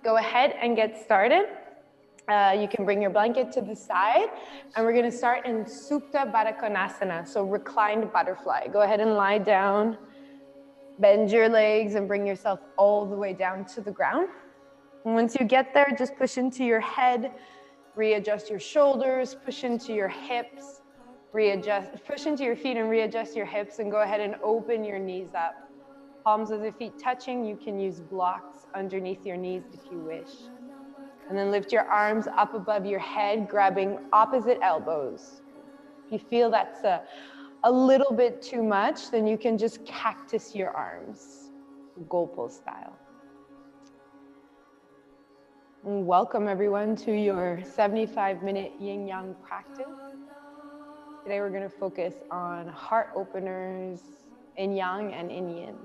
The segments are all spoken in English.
Go ahead and get started. You can bring your blanket to the side, and we're going to start in Supta Baddha Konasana, so reclined butterfly. Go ahead and lie down, bend your legs, and bring yourself all the way down to the ground. And once you get there, just push into your head, readjust your shoulders, push into your hips, push into your feet and readjust your hips, and go ahead and open your knees up. Palms of the feet touching. You can use blocks underneath your knees if you wish. And then lift your arms up above your head, grabbing opposite elbows. If you feel that's a little bit too much, then you can just cactus your arms, Gopal style. And welcome everyone to your 75-minute yin yang practice. Today we're going to focus on heart openers in yang and in yin.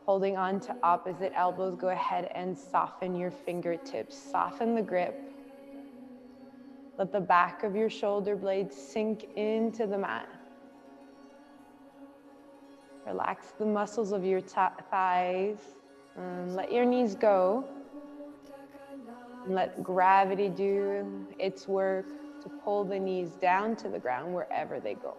Holding on to opposite elbows, go ahead and soften your fingertips. Soften the grip. Let the back of your shoulder blades sink into the mat. Relax the muscles of your thighs. Let your knees go. And let gravity do its work to pull the knees down to the ground wherever they go.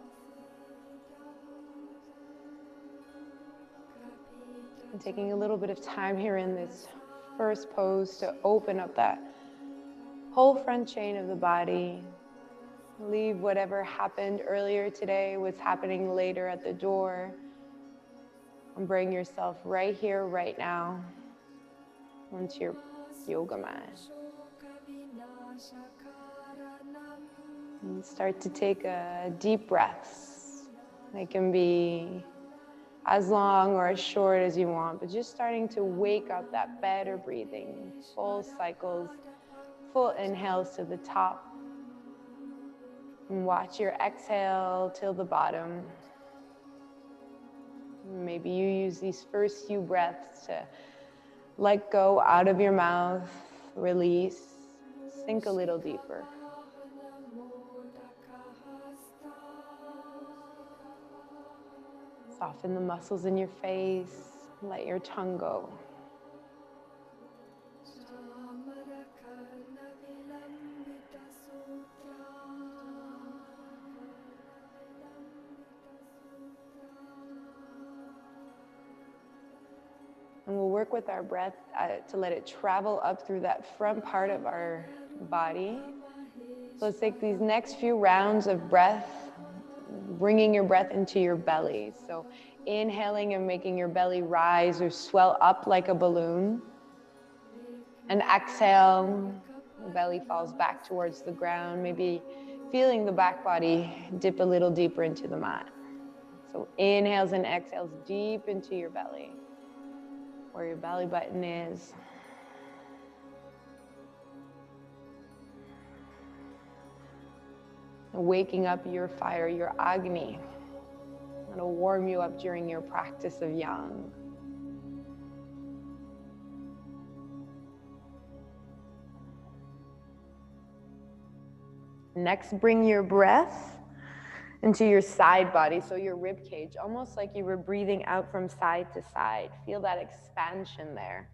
And taking a little bit of time here in this first pose to open up that whole front chain of the body. Leave whatever happened earlier today, what's happening later at the door. And bring yourself right here, right now, onto your yoga mat. And start to take deep breaths. They can be as long or as short as you want, but just starting to wake up that better breathing, full cycles, full inhales to the top. And watch your exhale till the bottom. Maybe you use these first few breaths to let go out of your mouth, release, sink a little deeper. Soften the muscles in your face, let your tongue go. And we'll work with our breath to let it travel up through that front part of our body. So let's take these next few rounds of breath, bringing your breath into your belly. So inhaling and making your belly rise or swell up like a balloon. And exhale, the belly falls back towards the ground, maybe feeling the back body dip a little deeper into the mat. So inhales and exhales deep into your belly, where your belly button is. Waking up your fire, your Agni. It'll warm you up during your practice of yang. Next, bring your breath into your side body, so your rib cage, almost like you were breathing out from side to side. Feel that expansion there.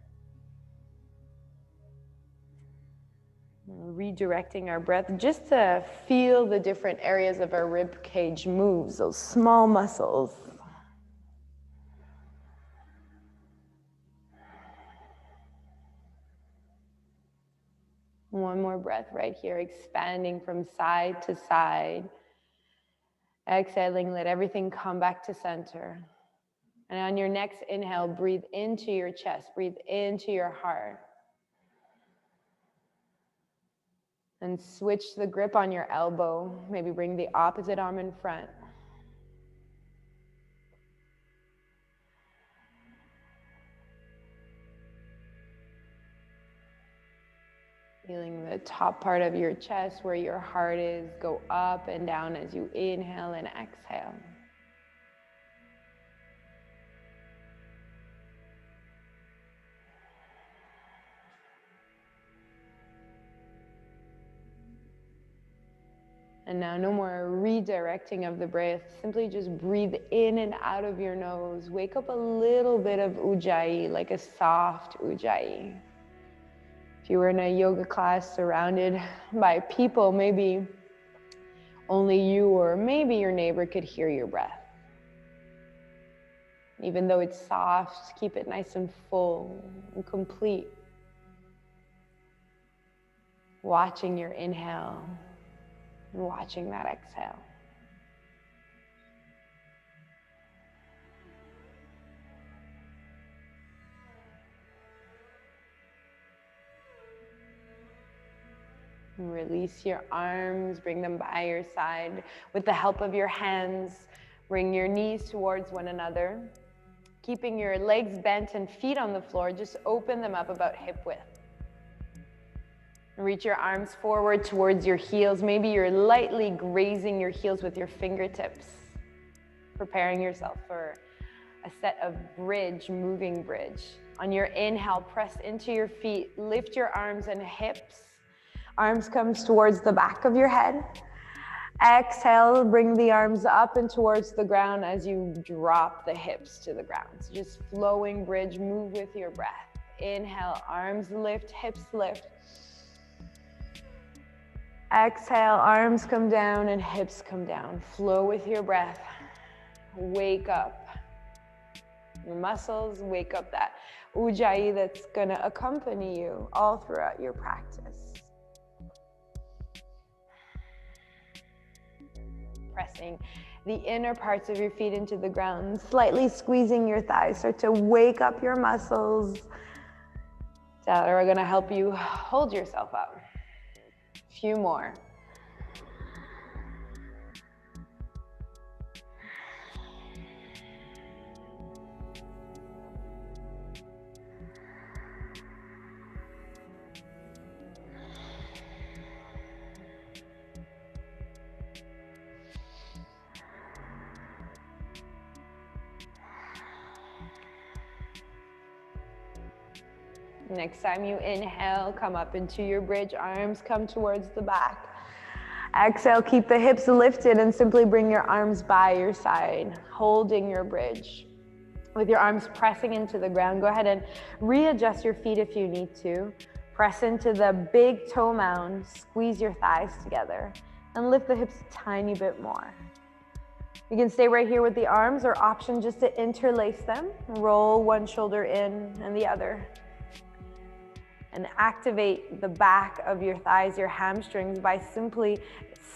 Redirecting our breath just to feel the different areas of our rib cage move, those small muscles. One more breath right here, expanding from side to side. Exhaling, let everything come back to center. And on your next inhale, breathe into your chest, breathe into your heart. And switch the grip on your elbow. Maybe bring the opposite arm in front. Feeling the top part of your chest where your heart is go up and down as you inhale and exhale. And now no more redirecting of the breath. Simply just breathe in and out of your nose. Wake up a little bit of Ujjayi, like a soft Ujjayi. If you were in a yoga class surrounded by people, maybe only you or maybe your neighbor could hear your breath. Even though it's soft, keep it nice and full and complete. Watching your inhale and watching that exhale. Release your arms, bring them by your side. With the help of your hands, bring your knees towards one another. Keeping your legs bent and feet on the floor, just open them up about hip width. Reach your arms forward towards your heels. Maybe you're lightly grazing your heels with your fingertips, preparing yourself for a set of bridge, moving bridge. On your inhale, press into your feet, lift your arms and hips. Arms comes towards the back of your head. Exhale, bring the arms up and towards the ground as you drop the hips to the ground. So just flowing bridge, move with your breath. Inhale, arms lift, hips lift. Exhale, arms come down and hips come down. Flow with your breath. Wake up your muscles, wake up that Ujjayi that's gonna accompany you all throughout your practice. Pressing the inner parts of your feet into the ground, slightly squeezing your thighs. Start to wake up your muscles that are gonna help you hold yourself up. A few more. Next time you inhale, come up into your bridge, arms come towards the back. Exhale, keep the hips lifted and simply bring your arms by your side, holding your bridge. With your arms pressing into the ground, go ahead and readjust your feet if you need to. Press into the big toe mound, squeeze your thighs together, and lift the hips a tiny bit more. You can stay right here with the arms, or option just to interlace them. Roll one shoulder in and the other. And activate the back of your thighs, your hamstrings, by simply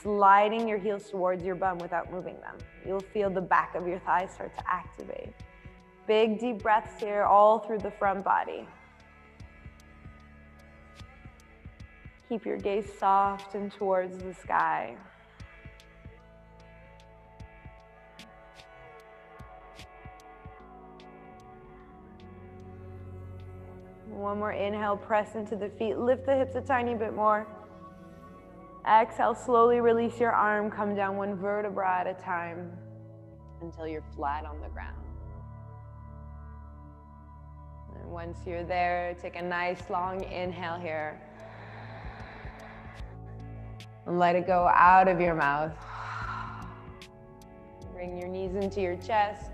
sliding your heels towards your bum without moving them. You'll feel the back of your thighs start to activate. Big deep breaths here all through the front body. Keep your gaze soft and towards the sky. One more inhale, press into the feet, lift the hips a tiny bit more. Exhale, slowly release your arm, come down one vertebra at a time until you're flat on the ground. And once you're there, take a nice long inhale here. And let it go out of your mouth. Bring your knees into your chest.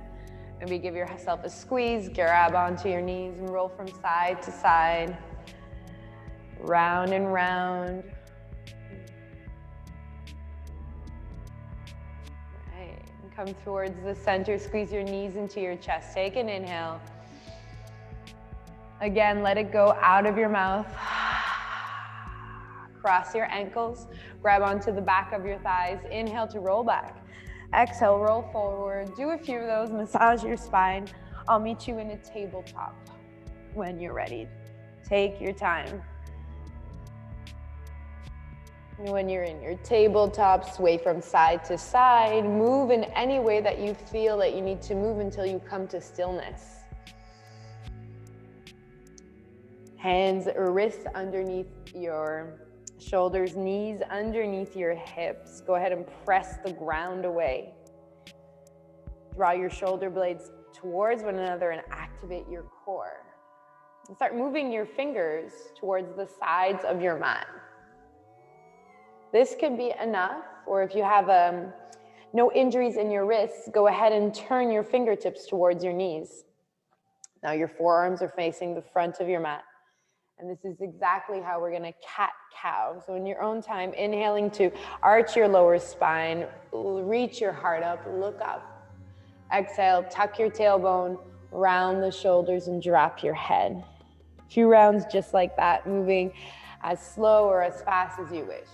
Maybe give yourself a squeeze, grab onto your knees and roll from side to side, round and round. Right. And come towards the center, squeeze your knees into your chest. Take an inhale. Again, let it go out of your mouth. Cross your ankles, grab onto the back of your thighs. Inhale to roll back. Exhale, roll forward. Do a few of those, massage your spine. I'll meet you in a tabletop when you're ready. Take your time. When you're in your tabletop, sway from side to side. Move in any way that you feel that you need to move until you come to stillness. Hands or wrists underneath your shoulders, knees underneath your hips. Go ahead and press the ground away. Draw your shoulder blades towards one another and activate your core. And start moving your fingers towards the sides of your mat. This can be enough, or if you have no injuries in your wrists, go ahead and turn your fingertips towards your knees. Now your forearms are facing the front of your mat. And this is exactly how we're gonna cat-cow. So in your own time, inhaling to arch your lower spine, reach your heart up, look up. Exhale, tuck your tailbone, round the shoulders and drop your head. A few rounds just like that, moving as slow or as fast as you wish.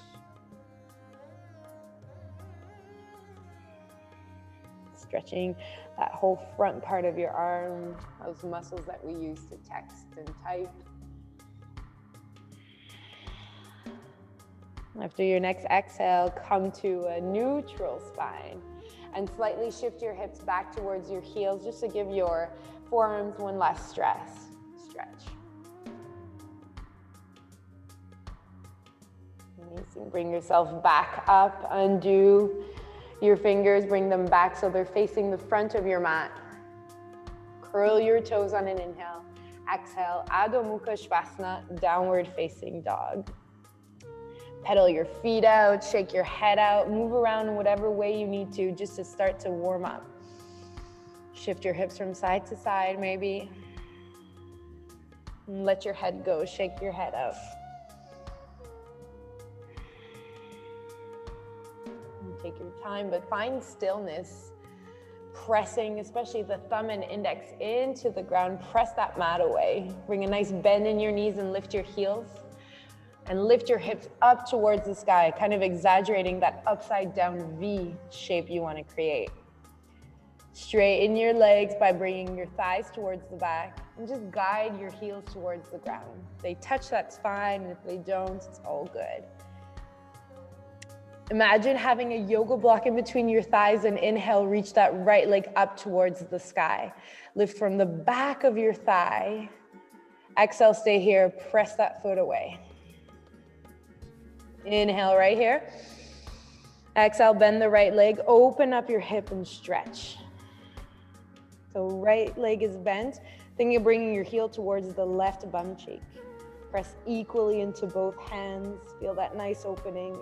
Stretching that whole front part of your arm, those muscles that we use to text and type. After your next exhale, come to a neutral spine and slightly shift your hips back towards your heels just to give your forearms one last stretch. Amazing. Bring yourself back up, undo your fingers, bring them back so they're facing the front of your mat. Curl your toes on an inhale. Exhale, Adho Mukha Svanasana, downward facing dog. Pedal your feet out, shake your head out, move around in whatever way you need to just to start to warm up. Shift your hips from side to side maybe. And let your head go, shake your head out. And take your time, but find stillness. Pressing, especially the thumb and index into the ground, press that mat away. Bring a nice bend in your knees and lift your heels. And lift your hips up towards the sky, kind of exaggerating that upside down V shape you want to create. Straighten your legs by bringing your thighs towards the back and just guide your heels towards the ground. If they touch, that's fine. And if they don't, it's all good. Imagine having a yoga block in between your thighs and inhale, reach that right leg up towards the sky. Lift from the back of your thigh. Exhale, stay here, press that foot away. Inhale right here. Exhale, bend the right leg, open up your hip and stretch. So right leg is bent. Then you're bringing your heel towards the left bum cheek. Press equally into both hands. Feel that nice opening.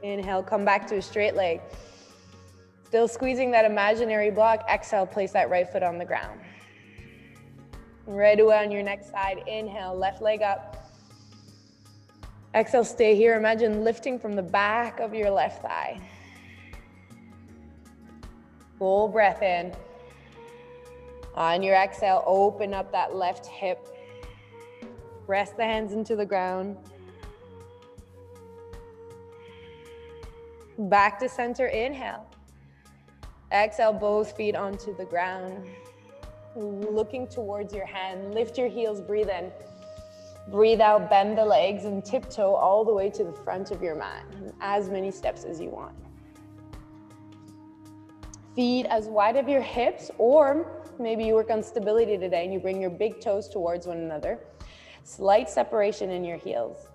Inhale, come back to a straight leg. Still squeezing that imaginary block. Exhale, place that right foot on the ground. Right away on your next side, inhale, left leg up. Exhale, stay here. Imagine lifting from the back of your left thigh. Full breath in. On your exhale, open up that left hip. Press the hands into the ground. Back to center, inhale. Exhale, both feet onto the ground. Looking towards your hand, lift your heels, breathe in. Breathe out, bend the legs and tiptoe all the way to the front of your mat. As many steps as you want. Feet as wide of your hips, or maybe you work on stability today and you bring your big toes towards one another. Slight separation in your heels.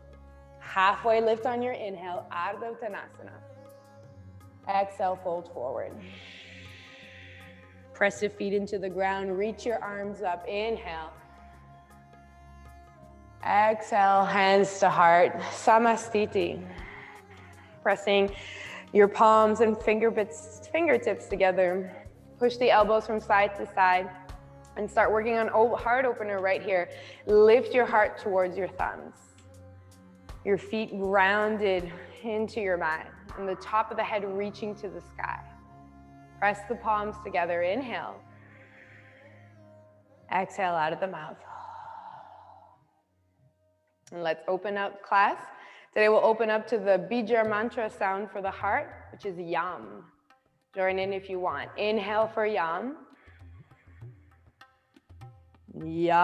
Halfway lift on your inhale, Ardha Uttanasana. Exhale, fold forward. Press your feet into the ground, reach your arms up, inhale. Exhale, hands to heart, Samastiti. Pressing your palms and fingertips together. Push the elbows from side to side and start working on heart opener right here. Lift your heart towards your thumbs. Your feet grounded into your mat and the top of the head reaching to the sky. Press the palms together, inhale. Exhale out of the mouth. And let's open up class. Today we'll open up to the Bija mantra sound for the heart, which is Yam. Join in if you want. Inhale for Yam. Yam.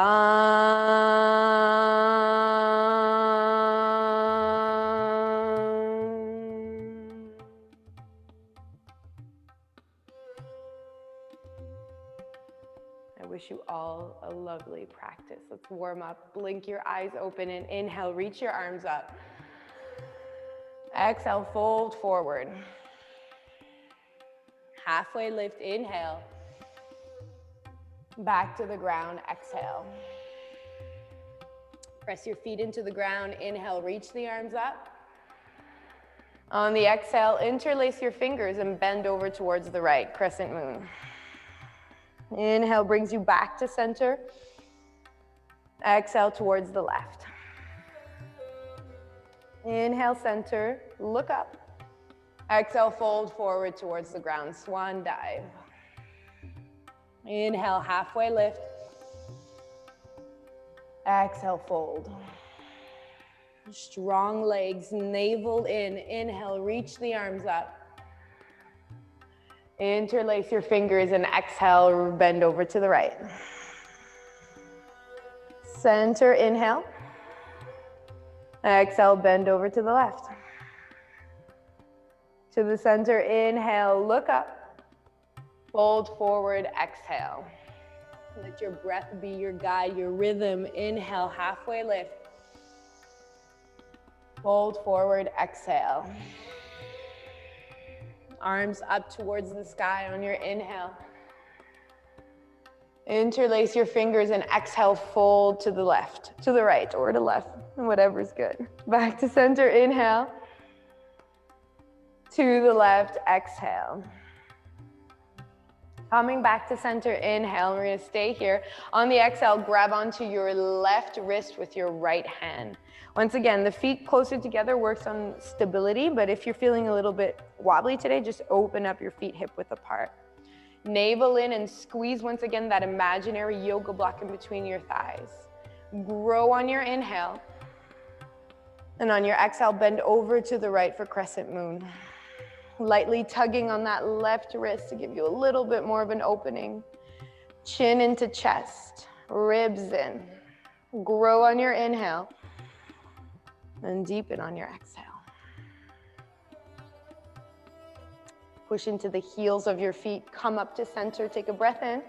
I wish you all a lovely practice. Let's warm up. Blink your eyes open and inhale. Reach your arms up. Exhale, fold forward. Halfway lift, inhale. Back to the ground, exhale. Press your feet into the ground, inhale, reach the arms up. On the exhale, interlace your fingers and bend over towards the right, crescent moon. Inhale brings you back to center. Exhale towards the left. Inhale, center, look up. Exhale, fold forward towards the ground, swan dive. Inhale, halfway lift. Exhale, fold. Strong legs, navel in. Inhale, reach the arms up. Interlace your fingers and exhale, bend over to the right. Center, inhale. Exhale, bend over to the left. To the center, inhale, look up. Fold forward, exhale. Let your breath be your guide, your rhythm. Inhale, halfway lift. Fold forward, exhale. Arms up towards the sky on your inhale. Interlace your fingers and exhale, fold to the left, to the right, or to left, whatever's good. Back to center, inhale. To the left, exhale. Coming back to center, inhale, we're gonna stay here. On the exhale, grab onto your left wrist with your right hand. Once again, the feet closer together works on stability, but if you're feeling a little bit wobbly today, just open up your feet hip width apart. Navel in and squeeze once again that imaginary yoga block in between your thighs. Grow on your inhale. And on your exhale, bend over to the right for crescent moon. Lightly tugging on that left wrist to give you a little bit more of an opening. Chin into chest, ribs in. Grow on your inhale and deepen on your exhale. Push into the heels of your feet, come up to center, take a breath in.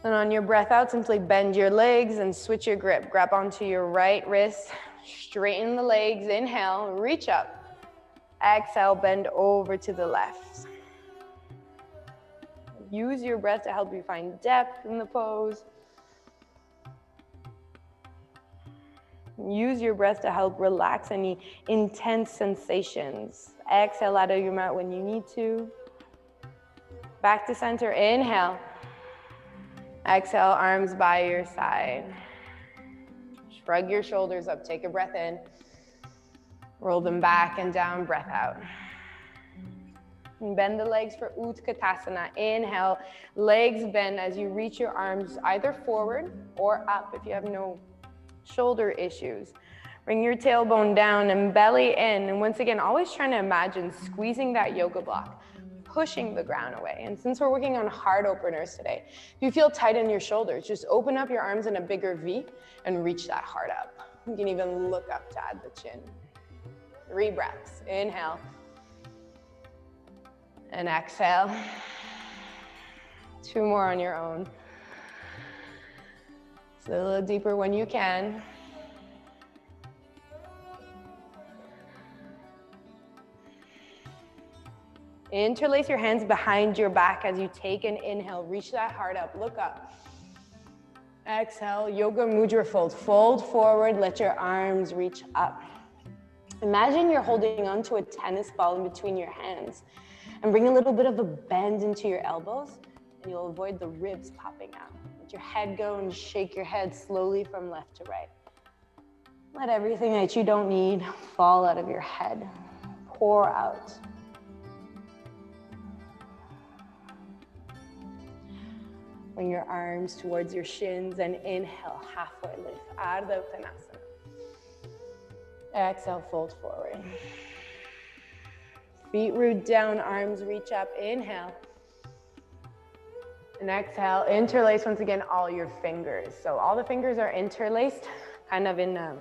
And on your breath out, simply bend your legs and switch your grip. Grab onto your right wrist, straighten the legs, inhale, reach up. Exhale, bend over to the left. Use your breath to help you find depth in the pose. Use your breath to help relax any intense sensations. Exhale out of your mat when you need to. Back to center, inhale. Exhale, arms by your side. Shrug your shoulders up, take a breath in. Roll them back and down, breath out. And bend the legs for Utkatasana. Inhale, legs bend as you reach your arms either forward or up if you have no shoulder issues. Bring your tailbone down and belly in. And once again, always trying to imagine squeezing that yoga block, pushing the ground away. And since we're working on heart openers today, if you feel tight in your shoulders, just open up your arms in a bigger V and reach that heart up. You can even look up to add the chin. 3 breaths. Inhale. And exhale. 2 more on your own. So a little deeper when you can. Interlace your hands behind your back as you take an inhale. Reach that heart up. Look up. Exhale. Yoga Mudra fold. Fold forward. Let your arms reach up. Imagine you're holding onto a tennis ball in between your hands and bring a little bit of a bend into your elbows and you'll avoid the ribs popping out. Let your head go and shake your head slowly from left to right. Let everything that you don't need fall out of your head. Pour out. Bring your arms towards your shins and inhale, halfway lift, Ardha Uttanasana. Exhale, fold forward. Feet root down, arms reach up, inhale. And exhale, interlace once again all your fingers. So all the fingers are interlaced, kind of in a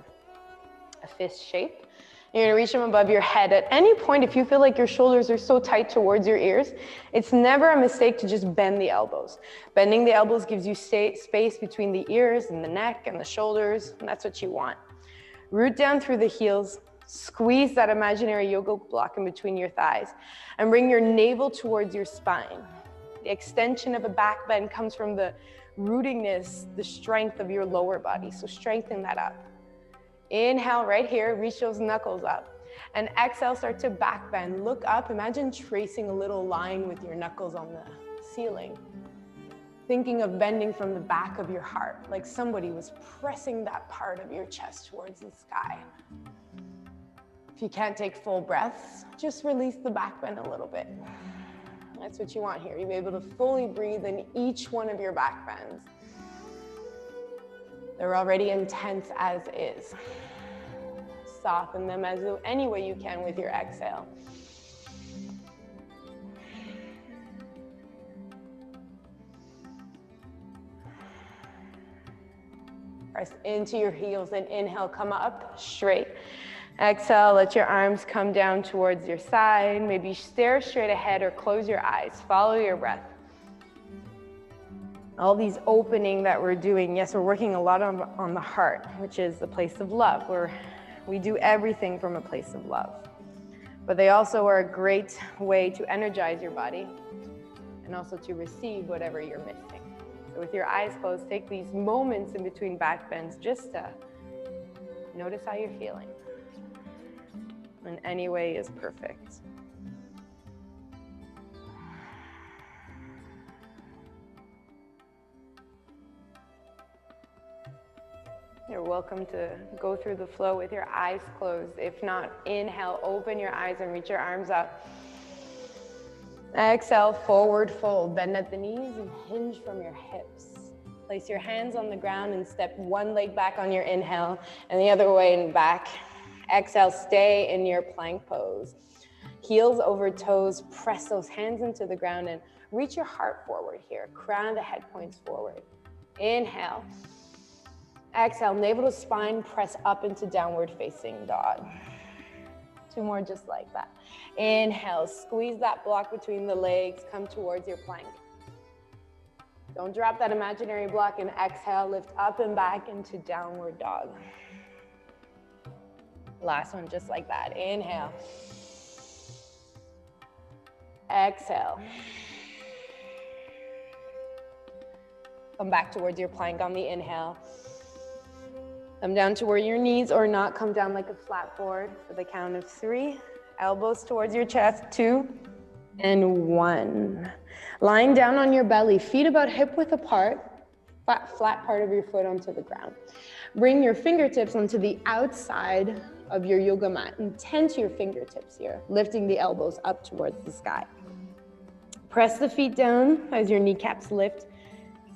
fist shape. You're gonna reach them above your head. At any point, if you feel like your shoulders are so tight towards your ears, it's never a mistake to just bend the elbows. Bending the elbows gives you space between the ears and the neck and the shoulders, and that's what you want. Root down through the heels, squeeze that imaginary yoga block in between your thighs, and bring your navel towards your spine. The extension of a back bend comes from the rootiness, the strength of your lower body, so strengthen that up. Inhale right here, reach those knuckles up. And exhale, start to back bend. Look up, imagine tracing a little line with your knuckles on the ceiling. Thinking of bending from the back of your heart, like somebody was pressing that part of your chest towards the sky. If you can't take full breaths, just release the back bend a little bit. That's what you want here. You'll be able to fully breathe in each one of your back bends. They're already intense as is. Soften them as any way you can with your exhale. Press into your heels and inhale, come up straight. Exhale, let your arms come down towards your side. Maybe stare straight ahead or close your eyes. Follow your breath. All these opening that we're doing, yes, we're working a lot on the heart, which is the place of love, where we do everything from a place of love. But they also are a great way to energize your body and also to receive whatever you're missing. So with your eyes closed, take these moments in between back bends just to notice how you're feeling. And any way is perfect. You're welcome to go through the flow with your eyes closed. If not, inhale, open your eyes and reach your arms up. Exhale, forward fold. Bend at the knees and hinge from your hips. Place your hands on the ground and step one leg back on your inhale and the other way and back. Exhale, stay in your plank pose. Heels over toes, press those hands into the ground and reach your heart forward here. Crown of the head points forward. Inhale. Exhale, navel to spine, press up into downward facing dog. Two more just like that. Inhale, squeeze that block between the legs, come towards your plank. Don't drop that imaginary block, and exhale, lift up and back into downward dog. Last one just like that. Inhale. Exhale. Come back towards your plank on the inhale. Come down to where your knees or not, come down like a flat board for the count of 3. Elbows towards your chest, 2 and 1. Lying down on your belly, feet about hip width apart, flat part of your foot onto the ground. Bring your fingertips onto the outside of your yoga mat and tense your fingertips here, lifting the elbows up towards the sky. Press the feet down as your kneecaps lift.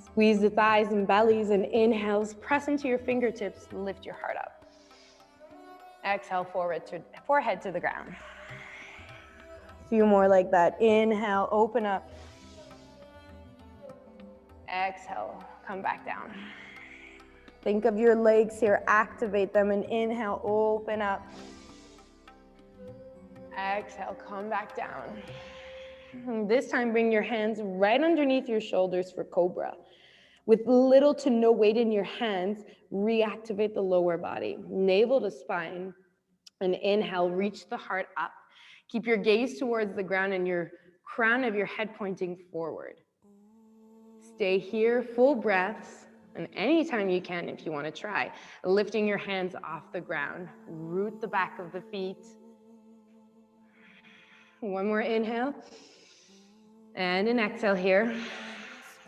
Squeeze the thighs and bellies, and inhales, press into your fingertips, lift your heart up. Exhale, forehead to the ground. A few more like that. Inhale, open up. Exhale, come back down. Think of your legs here, activate them, and inhale, open up. Exhale, come back down. And this time, bring your hands right underneath your shoulders for cobra. With little to no weight in your hands, reactivate the lower body, navel to spine, and inhale, reach the heart up. Keep your gaze towards the ground and your crown of your head pointing forward. Stay here, full breaths, and anytime you can, if you want to try, lifting your hands off the ground. Root the back of the feet. One more inhale, and an exhale here.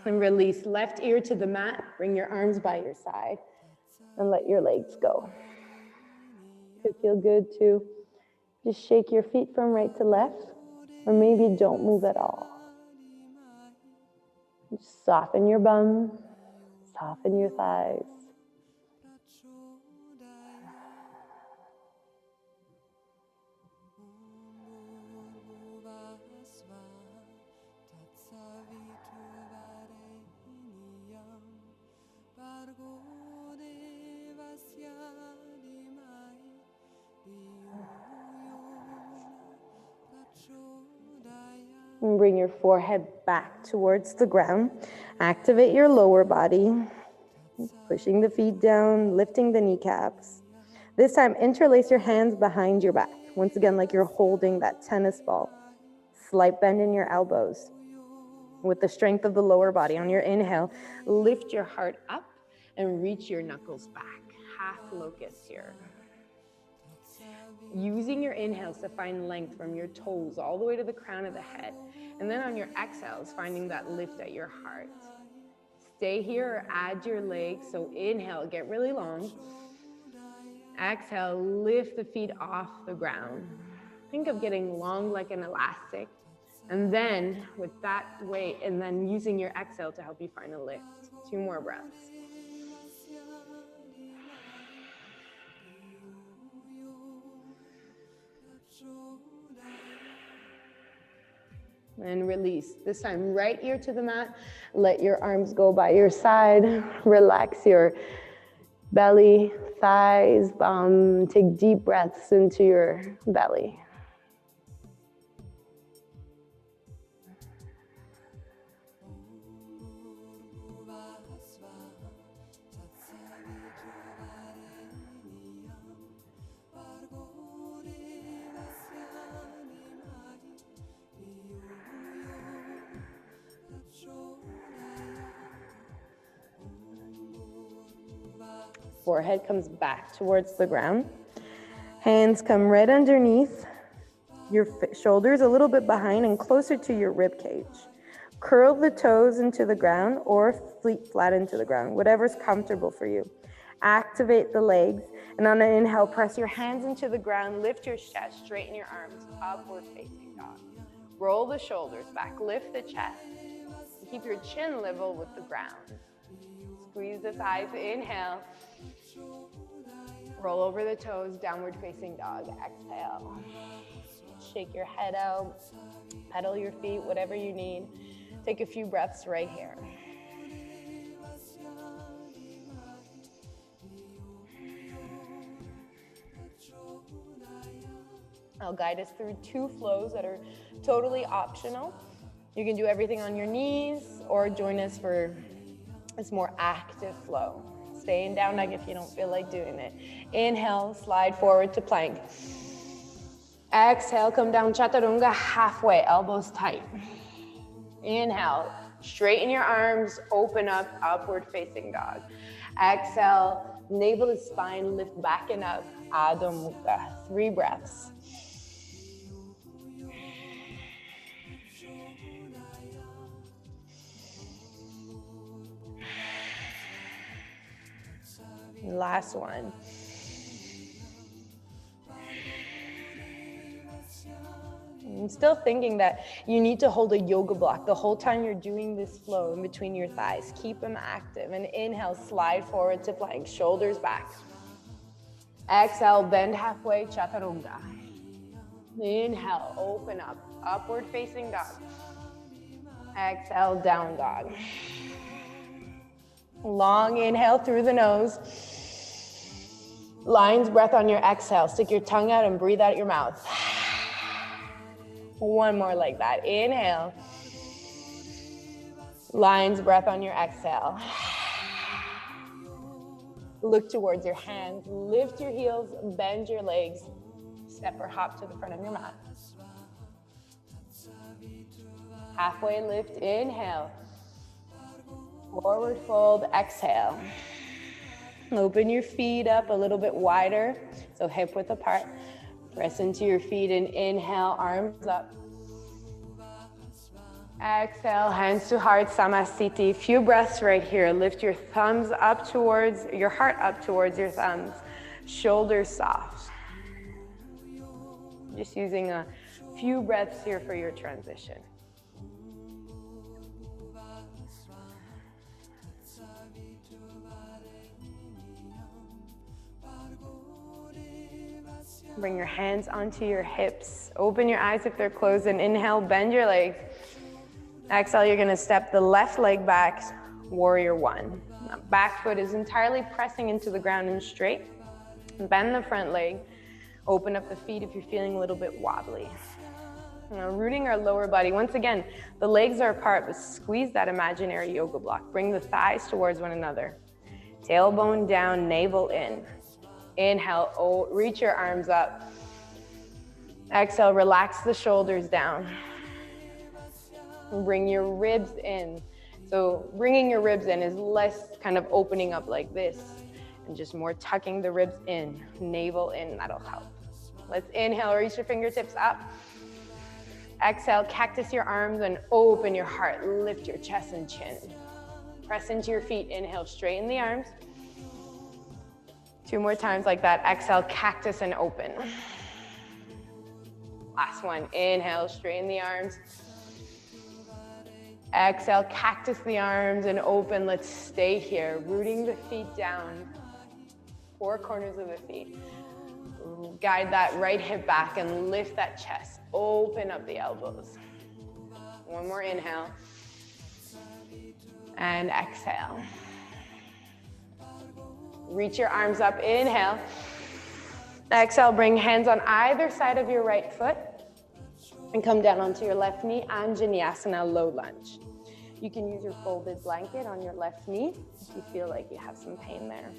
And release left ear to the mat. Bring your arms by your side and let your legs go. Could feel good to just shake your feet from right to left, or maybe don't move at all. Just soften your bum, soften your thighs. And bring your forehead back towards the ground. Activate your lower body, pushing the feet down, lifting the kneecaps. This time, interlace your hands behind your back. Once again, like you're holding that tennis ball. Slight bend in your elbows. With the strength of the lower body, on your inhale, lift your heart up and reach your knuckles back. Half locust here. Using your inhales to find length from your toes all the way to the crown of the head. And then on your exhales, finding that lift at your heart. Stay here or add your legs. So inhale, get really long. Exhale, lift the feet off the ground. Think of getting long like an elastic. And then with that weight, and then using your exhale to help you find a lift. 2 more breaths. And release. This time, right ear to the mat. Let your arms go by your side. Relax your belly, thighs, bum. Take deep breaths into your belly. Forehead comes back towards the ground. Hands come right underneath your shoulders, a little bit behind and closer to your rib cage. Curl the toes into the ground or feet flat into the ground, whatever's comfortable for you. Activate the legs, and on an inhale, press your hands into the ground, lift your chest, straighten your arms, upward facing dog. Roll the shoulders back, lift the chest. Keep your chin level with the ground. Squeeze the thighs, inhale. Roll over the toes, downward facing dog, exhale. Shake your head out, pedal your feet, whatever you need. Take a few breaths right here. I'll guide us through 2 flows that are totally optional. You can do everything on your knees or join us for this more active flow. Stay in down dog if you don't feel like doing it. Inhale, slide forward to plank. Exhale, come down chaturanga halfway, elbows tight. Inhale, straighten your arms, open up, upward facing dog. Exhale, navel to spine, lift back and up, Adho Mukha. 3 breaths. Last one. I'm still thinking that you need to hold a yoga block the whole time you're doing this flow in between your thighs. Keep them active. And inhale, slide forward to plank, shoulders back. Exhale, bend halfway, chaturanga. Inhale, open up, upward facing dog. Exhale, down dog. Long inhale through the nose. Lion's breath on your exhale. Stick your tongue out and breathe out your mouth. One more like that. Inhale. Lion's breath on your exhale. Look towards your hands. Lift your heels, bend your legs. Step or hop to the front of your mat. Halfway lift, inhale. Forward fold, exhale. Open your feet up a little bit wider, so hip width apart. Press into your feet and inhale, arms up. Exhale, hands to heart, Samasthiti. Few breaths right here. Lift your thumbs up towards, your heart up towards your thumbs. Shoulders soft. Just using a few breaths here for your transition. Bring your hands onto your hips. Open your eyes if they're closed and inhale, bend your legs. Exhale, you're gonna step the left leg back, warrior 1. Now, back foot is entirely pressing into the ground and straight. Bend the front leg. Open up the feet if you're feeling a little bit wobbly. Now, rooting our lower body. Once again, the legs are apart, but squeeze that imaginary yoga block. Bring the thighs towards one another. Tailbone down, navel in. Inhale, reach your arms up. Exhale, relax the shoulders down. Bring your ribs in. So bringing your ribs in is less kind of opening up like this and just more tucking the ribs in, navel in, that'll help. Let's inhale, reach your fingertips up. Exhale, cactus your arms and open your heart. Lift your chest and chin. Press into your feet. Inhale, straighten the arms. 2 more times like that. Exhale, cactus and open. Last one. Inhale, straighten the arms. Exhale, cactus the arms and open. Let's stay here. Rooting the feet down. 4 corners of the feet. Guide that right hip back and lift that chest. Open up the elbows. 1 more inhale. And exhale. Reach your arms up. Inhale. Exhale, bring hands on either side of your right foot and come down onto your left knee. Anjaneyasana, low lunge. You can use your folded blanket on your left knee if you feel like you have some pain there.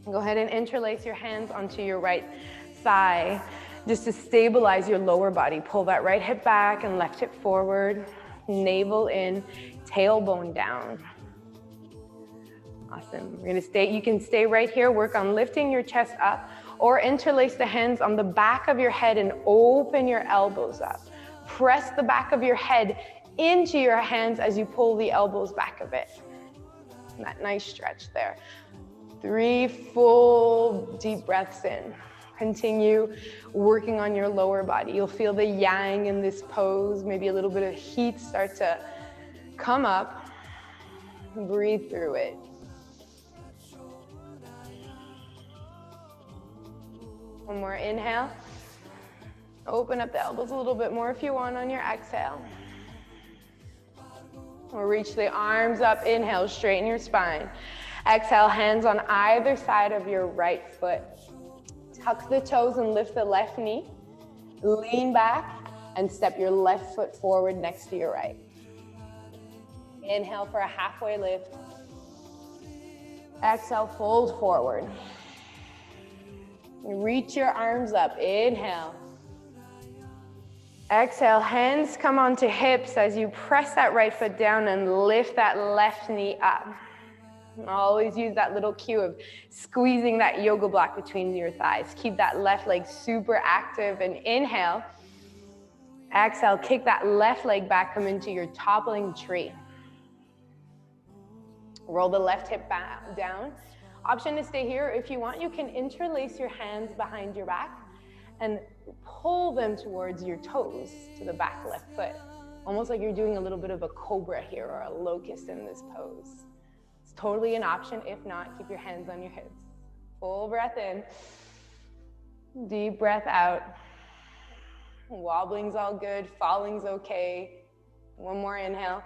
Go ahead and interlace your hands onto your right thigh just to stabilize your lower body. Pull that right hip back and left hip forward. Navel in, tailbone down. Awesome. We're gonna stay, you can stay right here, work on lifting your chest up, or interlace the hands on the back of your head and open your elbows up. Press the back of your head into your hands as you pull the elbows back a bit. That nice stretch there. 3 full deep breaths in. Continue working on your lower body. You'll feel the yang in this pose, maybe a little bit of heat start to come up. Breathe through it. One more inhale. Open up the elbows a little bit more if you want on your exhale. We'll reach the arms up. Inhale, straighten your spine. Exhale, hands on either side of your right foot. Tuck the toes and lift the left knee. Lean back and step your left foot forward next to your right. Inhale for a halfway lift. Exhale, fold forward. Reach your arms up. Inhale. Exhale, hands come onto hips as you press that right foot down and lift that left knee up. Always use that little cue of squeezing that yoga block between your thighs. Keep that left leg super active and inhale. Exhale, kick that left leg back, come into your toppling tree. Roll the left hip back down. Option to stay here. If you want, you can interlace your hands behind your back and pull them towards your toes to the back left foot. Almost like you're doing a little bit of a cobra here or a locust in this pose. It's totally an option. If not, keep your hands on your hips. Full breath in. Deep breath out. Wobbling's all good. Falling's okay. 1 more inhale.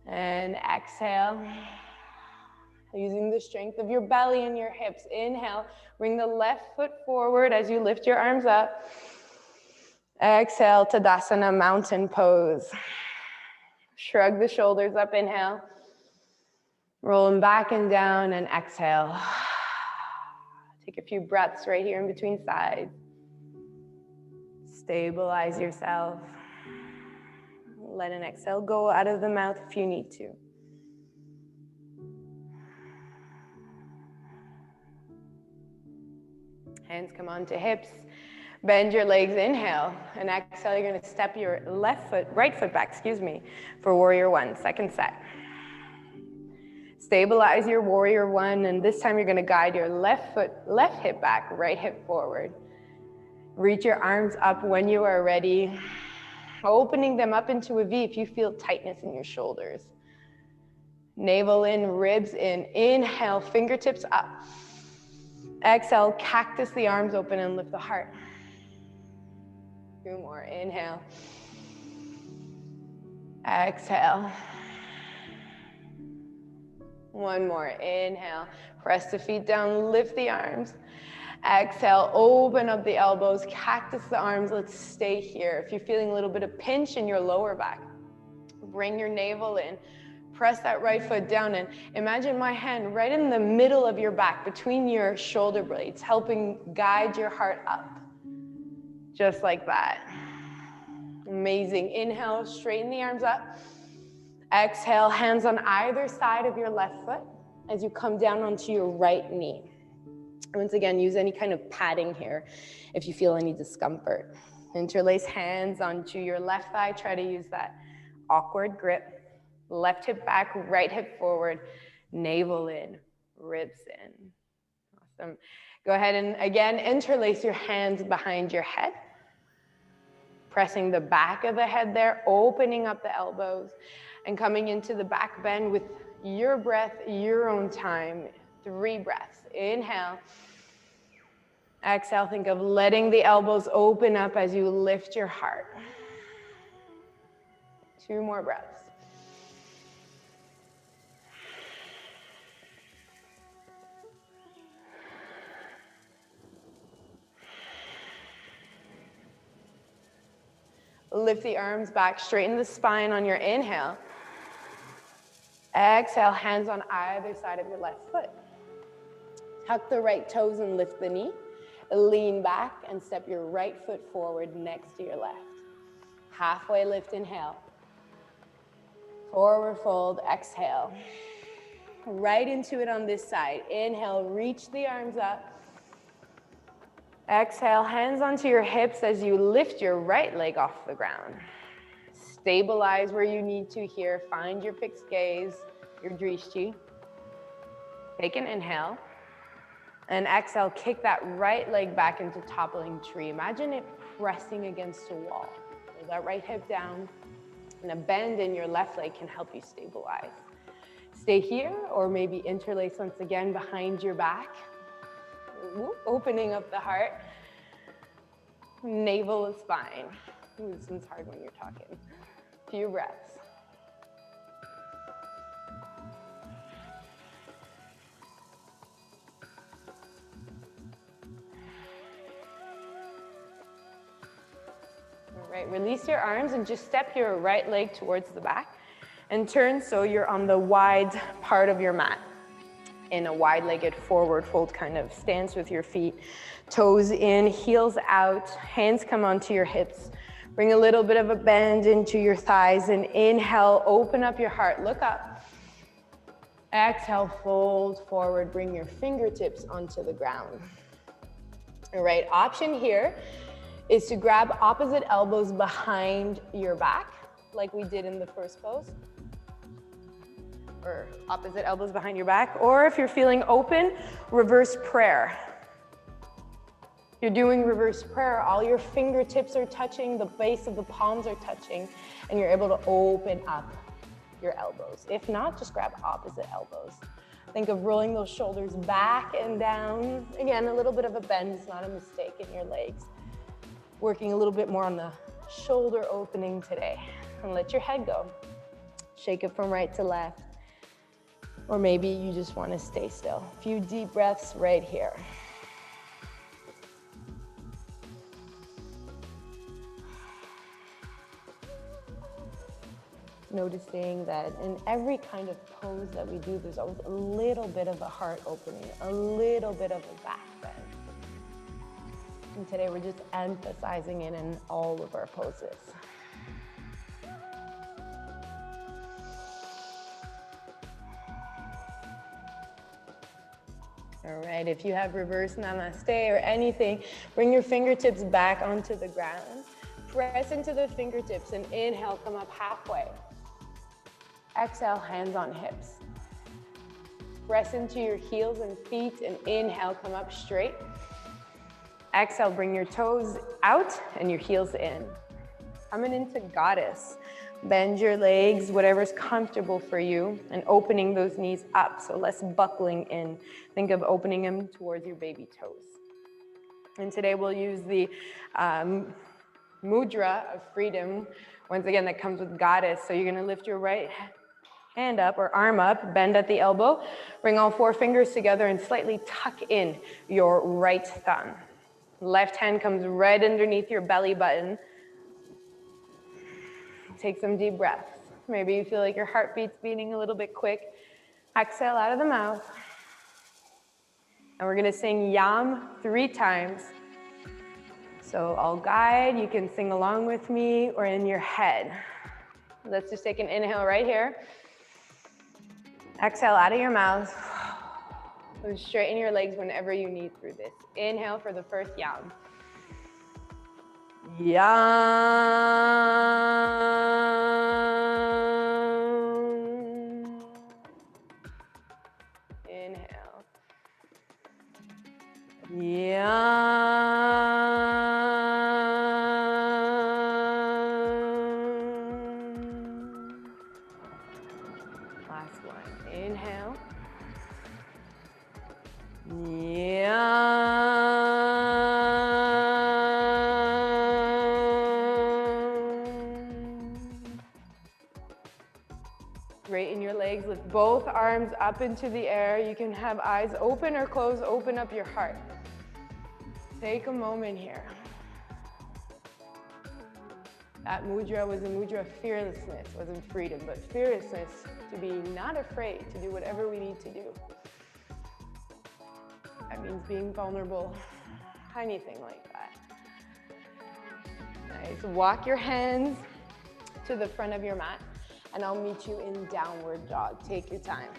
And exhale. Using the strength of your belly and your hips. Inhale, bring the left foot forward as you lift your arms up. Exhale, Tadasana, mountain pose. Shrug the shoulders up, inhale. Roll them back and down and exhale. Take a few breaths right here in between sides. Stabilize yourself. Let an exhale go out of the mouth if you need to. Hands come onto hips. Bend your legs, inhale. And exhale, you're gonna step your right foot back, for warrior 1, second set. Stabilize your warrior 1, and this time you're gonna guide your left hip back, right hip forward. Reach your arms up when you are ready. Opening them up into a V if you feel tightness in your shoulders. Navel in, ribs in. Inhale, fingertips up. Exhale, cactus the arms open and lift the heart. 2 more, inhale. Exhale. 1 more, inhale. Press the feet down, lift the arms. Exhale, open up the elbows, cactus the arms. Let's stay here. If you're feeling a little bit of pinch in your lower back, bring your navel in. Press that right foot down and imagine my hand right in the middle of your back, between your shoulder blades, helping guide your heart up. Just like that. Amazing. Inhale, straighten the arms up. Exhale, hands on either side of your left foot as you come down onto your right knee. Once again, use any kind of padding here if you feel any discomfort. Interlace hands onto your left thigh. Try to use that awkward grip. Left hip back, right hip forward, navel in, ribs in. Awesome. Go ahead and again, interlace your hands behind your head. Pressing the back of the head there, opening up the elbows, and coming into the back bend with your breath, your own time. 3 breaths. Inhale. Exhale, think of letting the elbows open up as you lift your heart. 2 more breaths. Lift the arms back, straighten the spine on your inhale. Exhale, hands on either side of your left foot. Tuck the right toes and lift the knee. Lean back and step your right foot forward next to your left. Halfway lift, inhale. Forward fold, exhale. Right into it on this side. Inhale, reach the arms up. Exhale, hands onto your hips as you lift your right leg off the ground. Stabilize where you need to here. Find your fixed gaze, your drishti. Take an inhale. And exhale, kick that right leg back into toppling tree. Imagine it pressing against a wall. Pull that right hip down, and a bend in your left leg can help you stabilize. Stay here, or maybe interlace once again behind your back. Opening up the heart. Navel and spine. Ooh, this one's hard when you're talking. Few breaths. All right, release your arms and just step your right leg towards the back and turn so you're on the wide part of your mat. In a wide-legged forward fold kind of stance with your feet. Toes in, heels out, hands come onto your hips. Bring a little bit of a bend into your thighs and inhale, open up your heart, look up. Exhale, fold forward, bring your fingertips onto the ground. All right, option here is to grab opposite elbows behind your back, like we did in the first pose. Or opposite elbows behind your back, or if you're feeling open, reverse prayer. You're doing reverse prayer, all your fingertips are touching, the base of the palms are touching, and you're able to open up your elbows. If not, just grab opposite elbows. Think of rolling those shoulders back and down. Again, a little bit of a bend is not a mistake in your legs. Working a little bit more on the shoulder opening today. And let your head go. Shake it from right to left. Or maybe you just want to stay still. A few deep breaths right here. Noticing that in every kind of pose that we do, there's always a little bit of a heart opening, a little bit of a back bend. And today we're just emphasizing it in all of our poses. All right, if you have reverse namaste or anything, bring your fingertips back onto the ground. Press into the fingertips and inhale, come up halfway. Exhale, hands on hips. Press into your heels and feet and inhale, come up straight. Exhale, bring your toes out and your heels in. Coming into goddess. Bend your legs, whatever's comfortable for you, and opening those knees up, so less buckling in. Think of opening them towards your baby toes. And today we'll use the mudra of freedom, once again, that comes with goddess. So you're gonna lift your right hand up or arm up, bend at the elbow, bring all 4 fingers together and slightly tuck in your right thumb. Left hand comes right underneath your belly button. Take some deep breaths. Maybe you feel like your heartbeat's beating a little bit quick. Exhale out of the mouth. And we're gonna sing Yam 3 times. So I'll guide, you can sing along with me or in your head. Let's just take an inhale right here. Exhale out of your mouth. So straighten your legs whenever you need through this. Inhale for the first yam. Yam. Inhale. Yam. Last one. Inhale. Straighten your legs, lift both arms up into the air. You can have eyes open or closed, open up your heart. Take a moment here. That mudra was a mudra of fearlessness, wasn't freedom, but fearlessness to be not afraid to do whatever we need to do. That means being vulnerable, anything like that. Nice, walk your hands to the front of your mat and I'll meet you in downward dog. Take your time.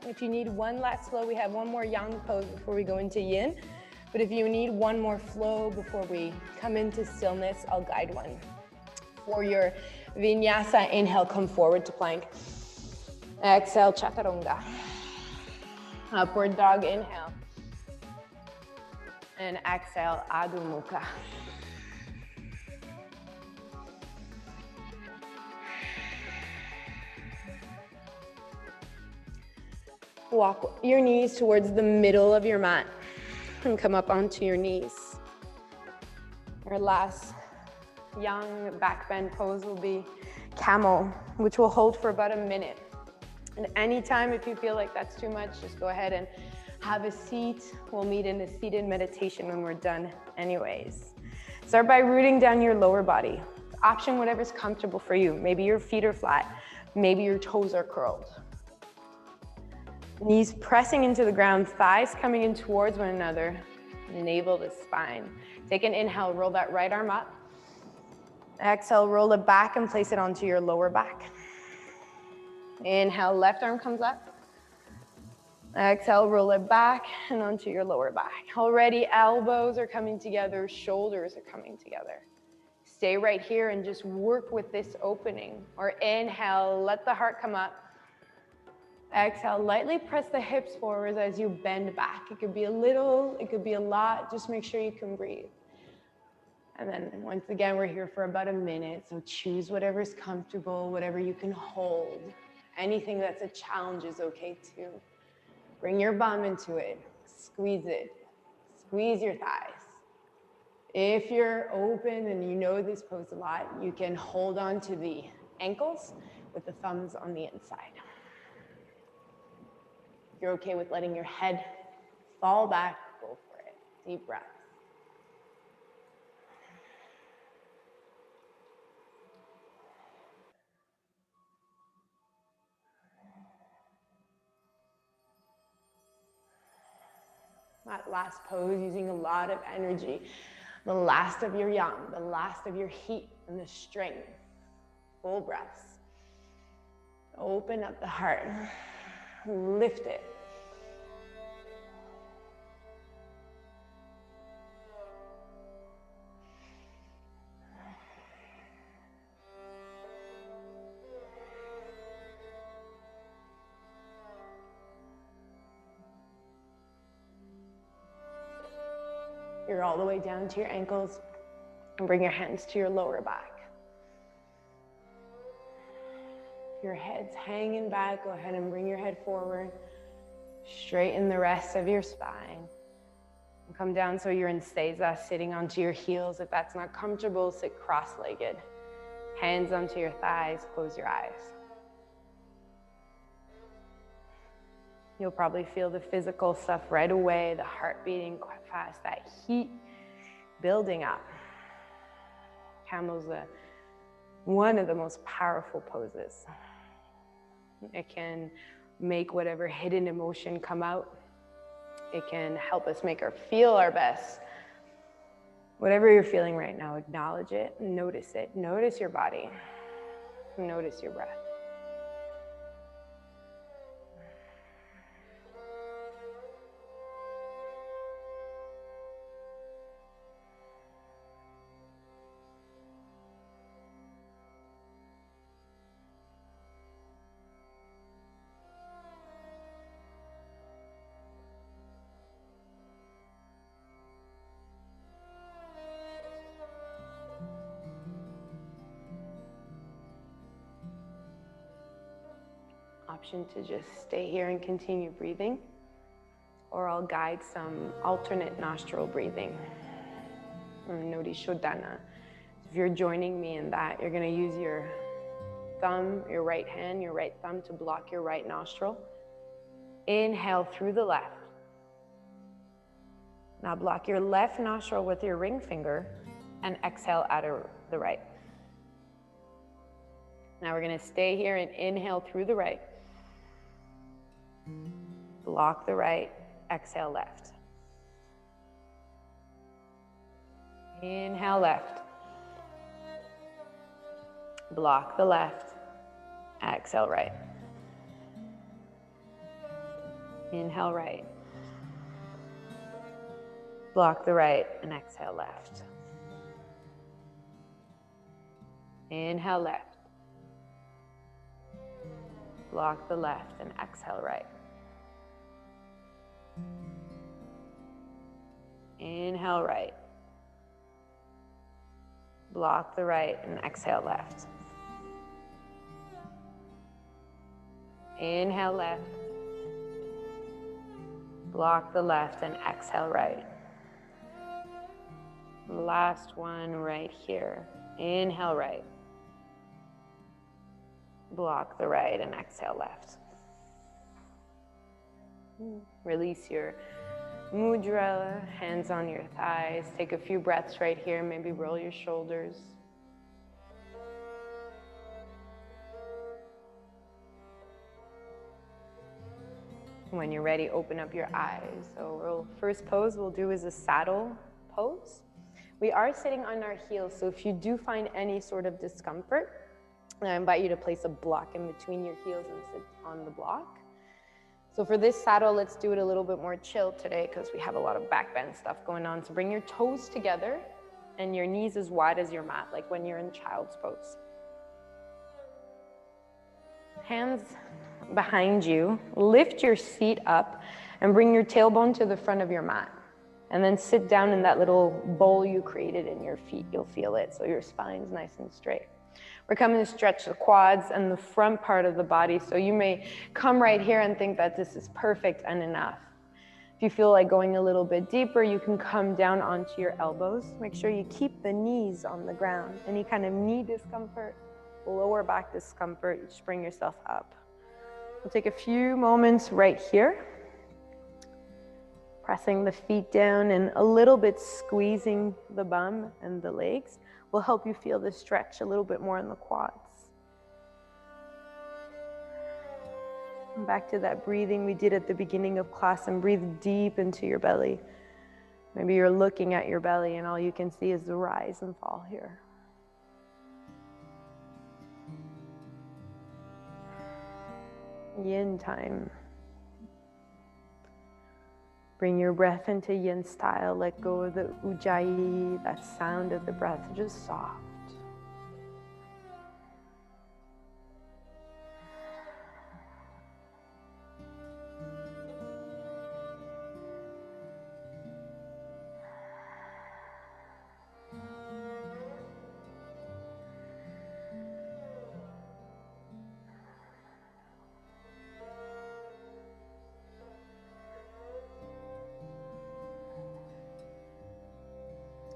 If you need one last flow, we have one more yang pose before we go into yin. But if you need one more flow before we come into stillness, I'll guide one. For your vinyasa, inhale, come forward to plank. Exhale, chaturanga. Upward dog, inhale. And exhale, Adho Mukha. Walk your knees towards the middle of your mat and come up onto your knees. Our last yang back bend pose will be camel, which will hold for about a minute. And anytime if you feel like that's too much, just go ahead and have a seat. We'll meet in a seated meditation when we're done anyways. Start by rooting down your lower body. Option whatever's comfortable for you. Maybe your feet are flat, maybe your toes are curled. Knees pressing into the ground, thighs coming in towards one another, navel to spine. Take an inhale, roll that right arm up. Exhale, roll it back and place it onto your lower back. Inhale, left arm comes up. Exhale, roll it back and onto your lower back. Already elbows are coming together, shoulders are coming together. Stay right here and just work with this opening. Or inhale, let the heart come up. Exhale, lightly press the hips forward as you bend back. It could be a little, it could be a lot. Just make sure you can breathe. And then once again, we're here for about a minute. So choose whatever's comfortable, whatever you can hold. Anything that's a challenge is okay too. Bring your bum into it. Squeeze it. Squeeze your thighs. If you're open and you know this pose a lot, you can hold on to the ankles with the thumbs on the inside. If you're okay with letting your head fall back, go for it. Deep breaths. That last pose, using a lot of energy. The last of your yang, the last of your heat and the strength. Full breaths. Open up the heart. Lift it. You're all the way down to your ankles and bring your hands to your lower back. Your head's hanging back. Go ahead and bring your head forward. Straighten the rest of your spine. And come down so you're in sthesa, sitting onto your heels. If that's not comfortable, sit cross-legged. Hands onto your thighs, close your eyes. You'll probably feel the physical stuff right away, the heart beating quite fast, that heat building up. Camel's one of the most powerful poses. It can make whatever hidden emotion come out. It can help us feel our best. Whatever you're feeling right now, acknowledge it, notice it. Notice your body, notice your breath. option to just stay here and continue breathing, or I'll guide some alternate nostril breathing. Nodi Shodhana. If you're joining me in that, you're going to use your thumb, your right hand, your right thumb to block your right nostril. Inhale through the left. Now block your left nostril with your ring finger and exhale out of the right. Now we're going to stay here and inhale through the right. Block the right, exhale left. Inhale left. Block the left, exhale right. Inhale right. Block the right and exhale left. Inhale left. Block the left and exhale right. Inhale right. Block the right and exhale left. Inhale left. Block the left and exhale right. Last one right here. Inhale right. Block the right and exhale left. Release your mudra, hands on your thighs. Take a few breaths right here. Maybe roll your shoulders. When you're ready, open up your eyes. So first pose we'll do is a saddle pose. We are sitting on our heels, so if you do find any sort of discomfort, I invite you to place a block in between your heels and sit on the block. So for this saddle, let's do it a little bit more chill today because we have a lot of back bend stuff going on. So bring your toes together and your knees as wide as your mat, like when you're in child's pose. Hands behind you, lift your seat up and bring your tailbone to the front of your mat. And then sit down in that little bowl you created in your feet. You'll feel it, so your spine's nice and straight. We're coming to stretch the quads and the front part of the body. So you may come right here and think that this is perfect and enough. If you feel like going a little bit deeper, you can come down onto your elbows. Make sure you keep the knees on the ground. Any kind of knee discomfort, lower back discomfort, you just bring yourself up. We'll take a few moments right here. Pressing the feet down and a little bit squeezing the bum and the legs will help you feel the stretch a little bit more in the quads. And back to that breathing we did at the beginning of class, and breathe deep into your belly. Maybe you're looking at your belly and all you can see is the rise and fall here. Yin time. Bring your breath into yin style. Let go of the ujjayi, that sound of the breath, just soft.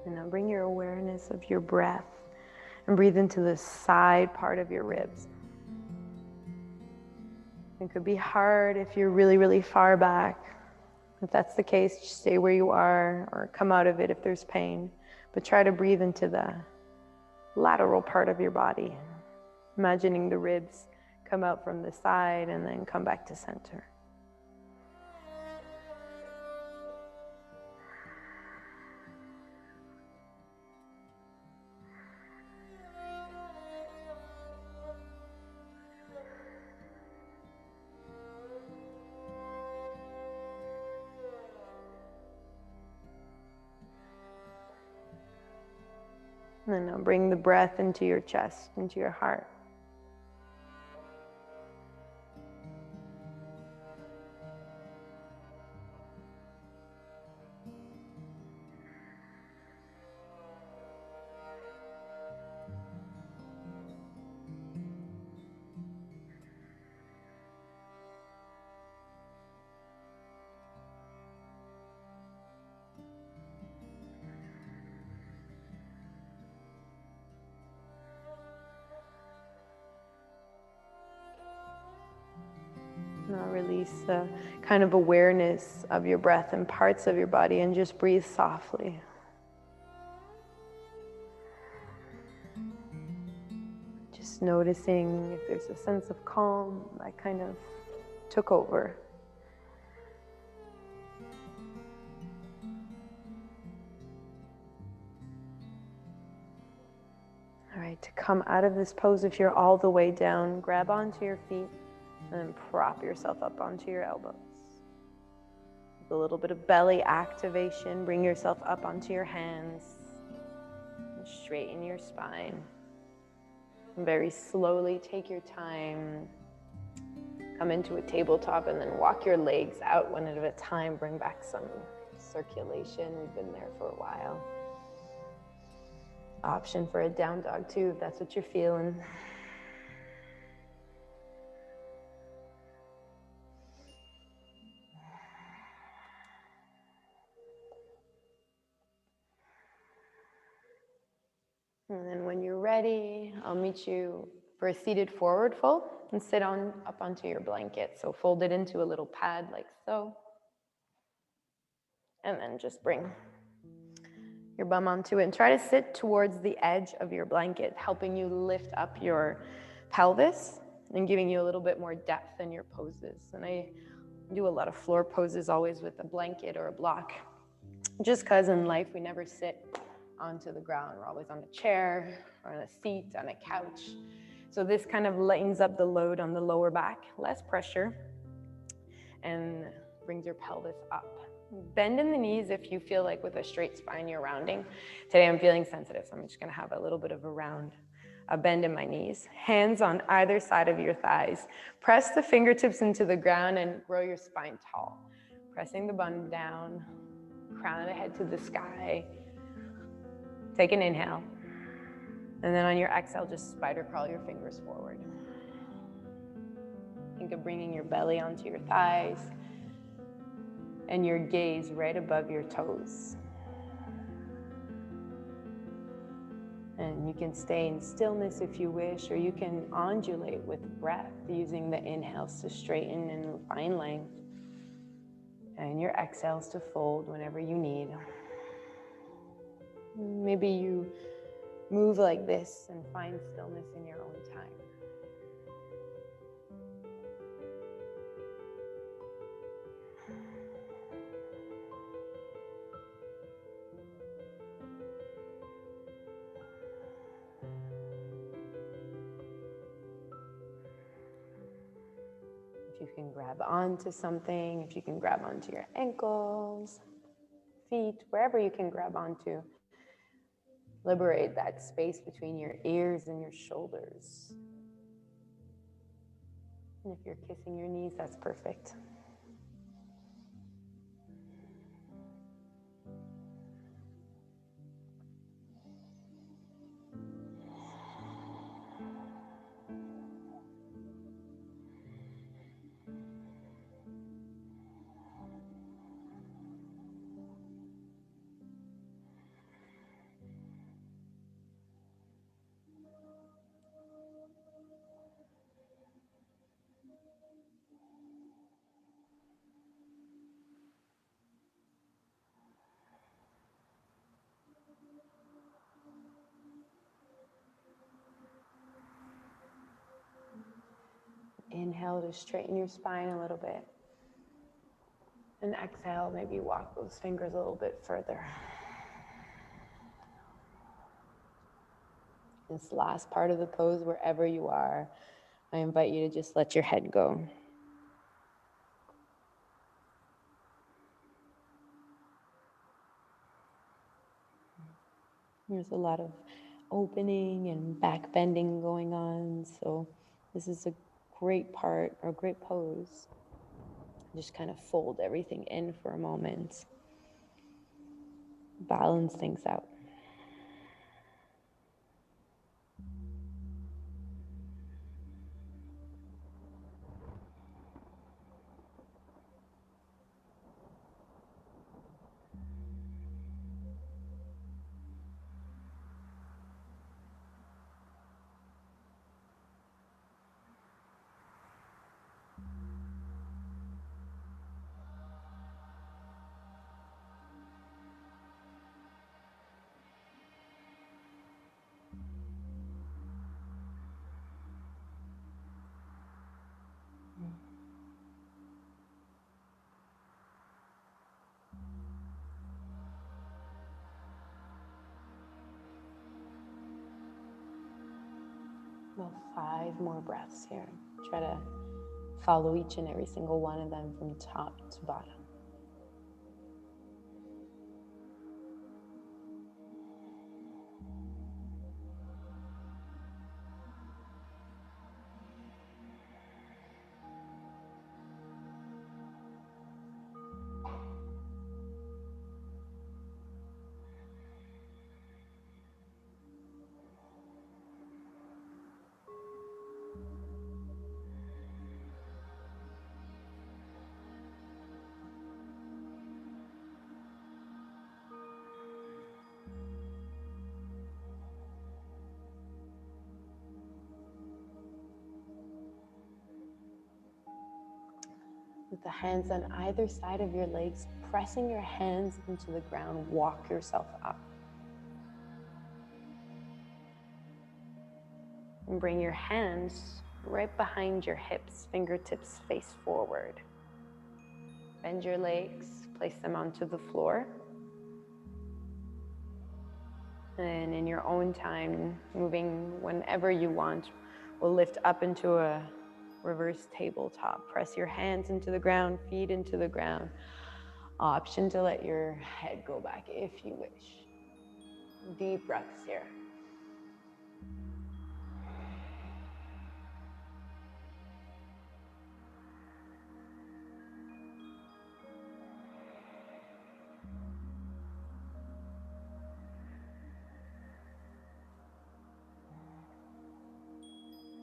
And now bring your awareness of your breath and breathe into the side part of your ribs. It could be hard if you're really, really far back. If that's the case, just stay where you are or come out of it if there's pain. But try to breathe into the lateral part of your body, imagining the ribs come out from the side and then come back to center. And then now bring the breath into your chest, into your heart. Now release the kind of awareness of your breath and parts of your body and just breathe softly. Just noticing if there's a sense of calm that kind of took over. All right, to come out of this pose, if you're all the way down, grab onto your feet and then prop yourself up onto your elbows. With a little bit of belly activation, bring yourself up onto your hands and straighten your spine. And very slowly take your time. Come into a tabletop and then walk your legs out one at a time. Bring back some circulation. We've been there for a while. Option for a down dog too, if that's what you're feeling. And then when you're ready, I'll meet you for a seated forward fold and sit up onto your blanket. So fold it into a little pad like so. And then just bring your bum onto it and try to sit towards the edge of your blanket, helping you lift up your pelvis and giving you a little bit more depth in your poses. And I do a lot of floor poses always with a blanket or a block, just because in life we never sit onto the ground. We're always on a chair or on a seat, on a couch. So this kind of lightens up the load on the lower back, less pressure, and brings your pelvis up. Bend in the knees if you feel like with a straight spine you're rounding. Today I'm feeling sensitive, so I'm just gonna have a little bit of a bend in my knees. Hands on either side of your thighs. Press the fingertips into the ground and grow your spine tall. Pressing the bum down, crown of the head to the sky. Take an inhale. And then on your exhale, just spider crawl your fingers forward. Think of bringing your belly onto your thighs and your gaze right above your toes. And you can stay in stillness if you wish, or you can ondulate with breath using the inhales to straighten and find length, and your exhales to fold whenever you need. Maybe you move like this and find stillness in your own time. If you can grab onto something, if you can grab onto your ankles, feet, wherever you can grab onto, liberate that space between your ears and your shoulders. And if you're kissing your knees, that's perfect. Inhale to straighten your spine a little bit. And exhale, maybe walk those fingers a little bit further. This last part of the pose, wherever you are, I invite you to just let your head go. There's a lot of opening and back bending going on, so this is a great part or great pose. Just kind of fold everything in for a moment. Balance things out. About 5 more breaths here. Try to follow each and every single one of them from top to bottom. With the hands on either side of your legs, pressing your hands into the ground, walk yourself up. And bring your hands right behind your hips, fingertips face forward. Bend your legs, place them onto the floor. And in your own time, moving whenever you want, we'll lift up into a reverse tabletop. Press your hands into the ground, feet into the ground. Option to let your head go back if you wish. Deep breaths here.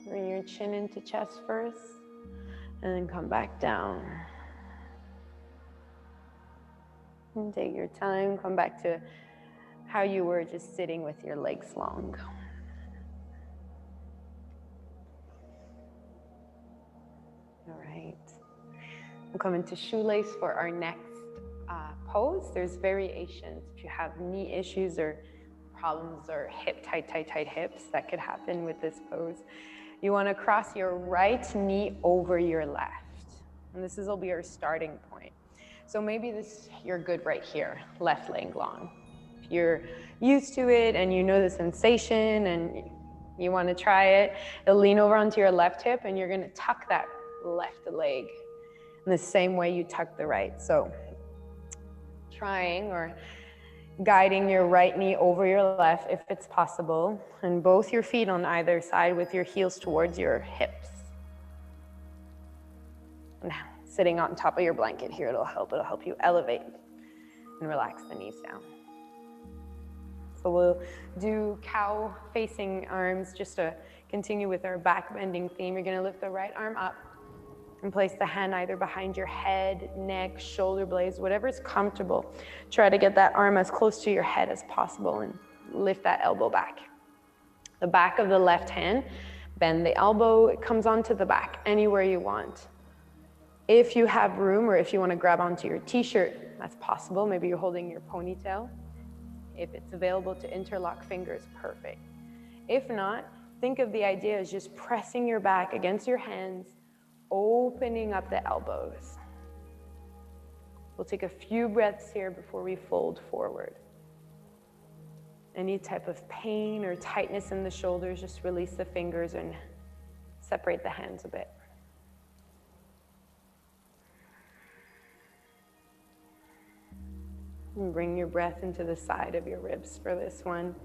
Bring your chin into chest first, and then come back down. And take your time, come back to how you were just sitting with your legs long. All right. We'll come into shoelace for our next pose. There's variations. If you have knee issues or problems or hip tight hips, that could happen with this pose. You want to cross your right knee over your left. And this will be your starting point. So maybe you're good right here, left leg long. If you're used to it and you know the sensation and you want to try it, you'll lean over onto your left hip and you're going to tuck that left leg in the same way you tuck the right. So trying or guiding your right knee over your left if it's possible, and both your feet on either side with your heels towards your hips. Now, sitting on top of your blanket here, it'll help you elevate and relax the knees down. So we'll do cow facing arms just to continue with our back bending theme. You're going to lift the right arm up and place the hand either behind your head, neck, shoulder blades, whatever's comfortable. Try to get that arm as close to your head as possible and lift that elbow back. The back of the left hand, bend the elbow, it comes onto the back, anywhere you want. If you have room or if you want to grab onto your t-shirt, that's possible. Maybe you're holding your ponytail. If it's available to interlock fingers, perfect. If not, think of the idea as just pressing your back against your hands, opening up the elbows. We'll take a few breaths here before we fold forward. Any type of pain or tightness in the shoulders, just release the fingers and separate the hands a bit. And bring your breath into the side of your ribs for this one.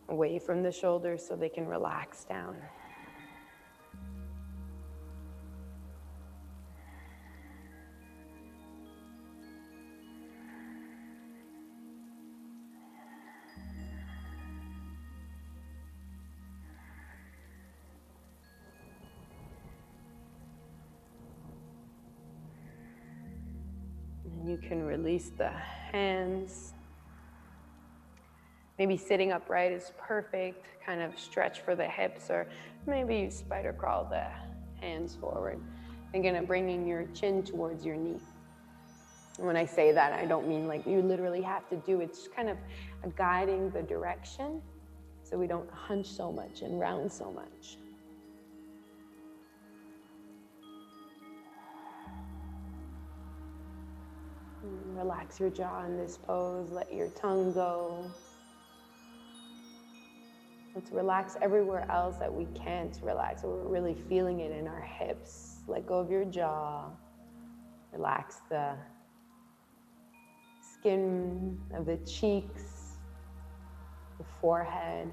Away from the shoulders so they can relax down. You can release the hands. Maybe sitting upright is perfect. Kind of stretch for the hips, or maybe you spider crawl the hands forward. Again, bringing your chin towards your knee. And when I say that, I don't mean like you literally have to do it. It's just kind of guiding the direction so we don't hunch so much and round so much. Relax your jaw in this pose. Let your tongue go. We'll Let's relax everywhere else that we can't relax. So we're really feeling it in our hips. Let go of your jaw. Relax the skin of the cheeks, the forehead.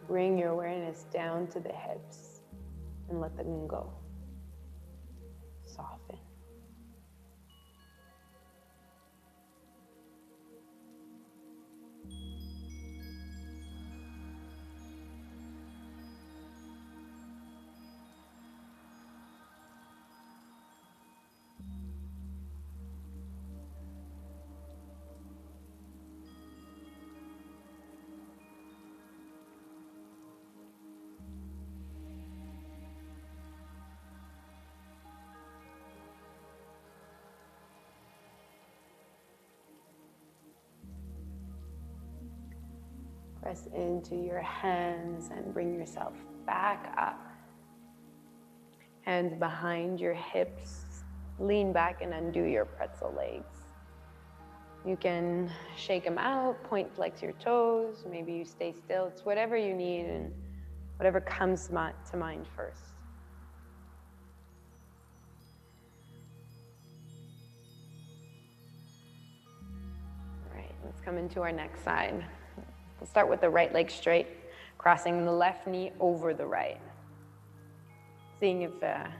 Bring your awareness down to the hips and let them go. Soften. Press into your hands and bring yourself back up. Hands behind your hips. Lean back and undo your pretzel legs. You can shake them out, point, flex your toes. Maybe you stay still. It's whatever you need and whatever comes to mind first. All right, let's come into our next side. We'll start with the right leg straight, crossing the left knee over the right. Seeing if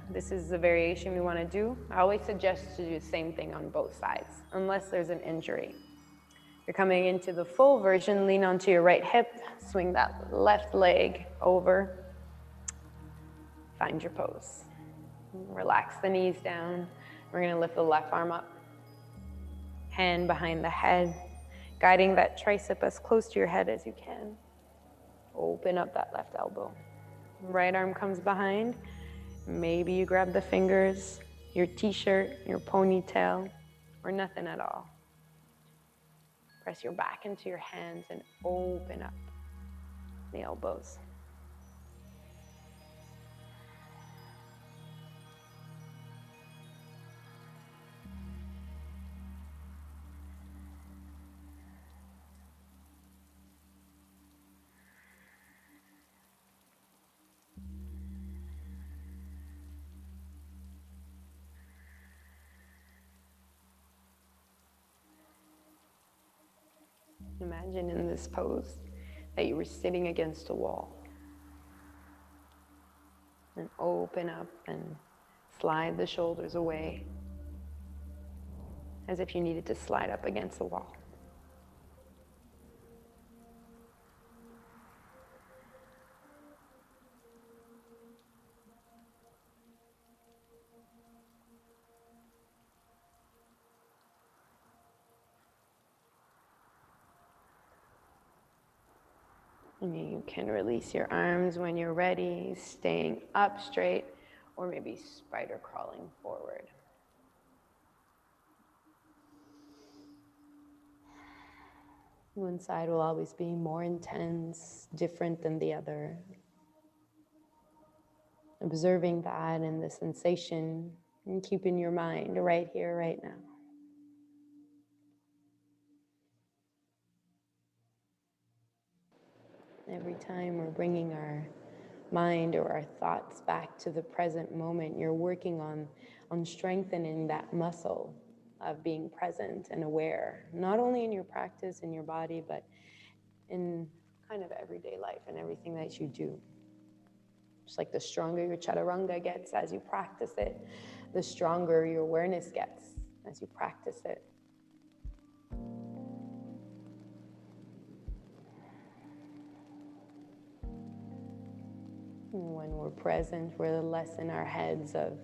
this is the variation we want to do. I always suggest to do the same thing on both sides, unless there's an injury. You're coming into the full version, lean onto your right hip, swing that left leg over. Find your pose. Relax the knees down. We're going to lift the left arm up. Hand behind the head, guiding that tricep as close to your head as you can. Open up that left elbow. Right arm comes behind. Maybe you grab the fingers, your t-shirt, your ponytail, or nothing at all. Press your back into your hands and open up the elbows. Imagine in this pose that you were sitting against a wall. And open up and slide the shoulders away as if you needed to slide up against the wall. And you can release your arms when you're ready, staying up straight, or maybe spider crawling forward. One side will always be more intense, different than the other. Observing that and the sensation, and keeping your mind right here, right now. Every time we're bringing our mind or our thoughts back to the present moment, you're working on strengthening that muscle of being present and aware, not only in your practice, in your body, but in kind of everyday life and everything that you do. Just like the stronger your chaturanga gets as you practice it, the stronger your awareness gets as you practice it. When we're present, we're less in our heads of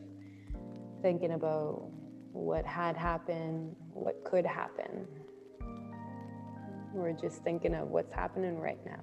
thinking about what had happened, what could happen. We're just thinking of what's happening right now.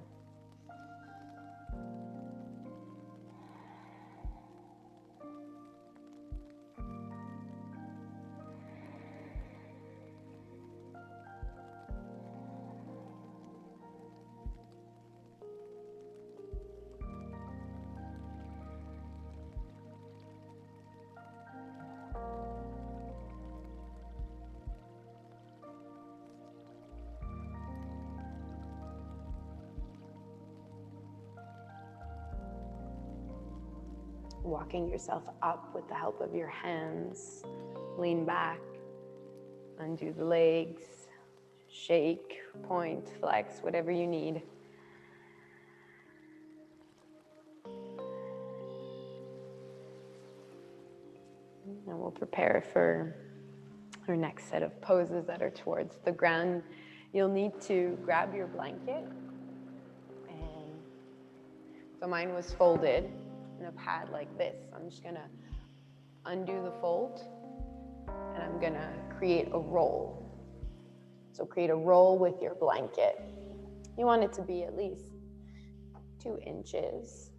walking yourself up with the help of your hands. Lean back, undo the legs, shake, point, flex, whatever you need. And we'll prepare for our next set of poses that are towards the ground. You'll need to grab your blanket. And so mine was folded in a pad like this. I'm just gonna undo the fold and I'm gonna create a roll. So create a roll with your blanket. You want it to be at least 2 inches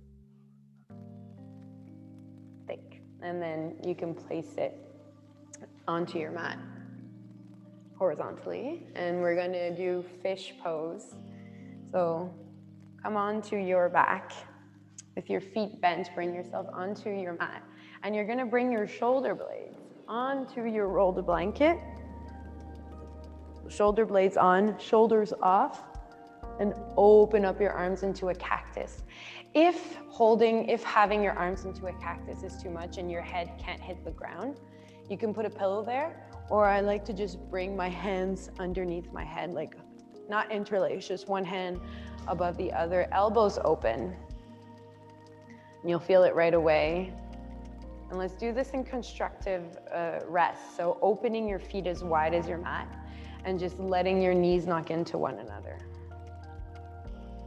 thick. And then you can place it onto your mat horizontally. And we're gonna do fish pose. So come onto your back with your feet bent, bring yourself onto your mat. And you're gonna bring your shoulder blades onto your rolled blanket. Shoulder blades on, shoulders off, and open up your arms into a cactus. If having your arms into a cactus is too much and your head can't hit the ground, you can put a pillow there, or I like to just bring my hands underneath my head, like not interlace, just one hand above the other, elbows open. And you'll feel it right away. And let's do this in constructive rest. So opening your feet as wide as your mat and just letting your knees knock into one another.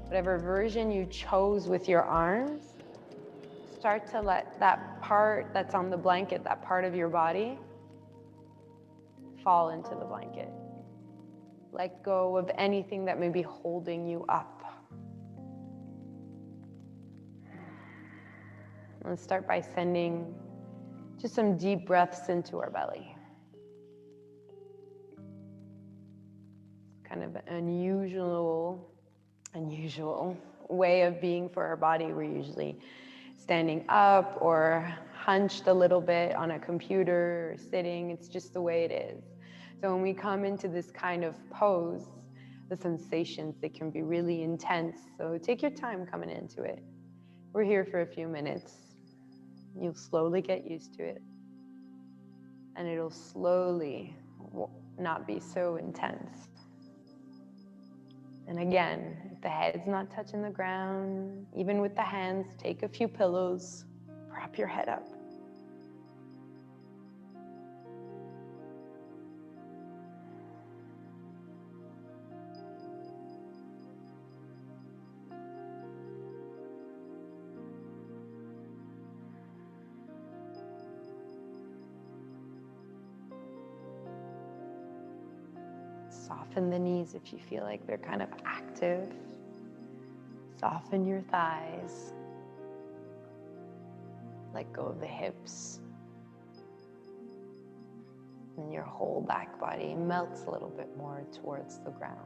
Whatever version you chose with your arms, start to let that part that's on the blanket, that part of your body, fall into the blanket. Let go of anything that may be holding you up. Let's start by sending just some deep breaths into our belly. Kind of an unusual way of being for our body. We're usually standing up or hunched a little bit on a computer or sitting. It's just the way it is. So when we come into this kind of pose, the sensations, they can be really intense. So take your time coming into it. We're here for a few minutes. You'll slowly get used to it. And it'll slowly not be so intense. And again, if the head's not touching the ground, even with the hands, take a few pillows, prop your head up. Soften the knees if you feel like they're kind of active. Soften your thighs. Let go of the hips. And your whole back body melts a little bit more towards the ground.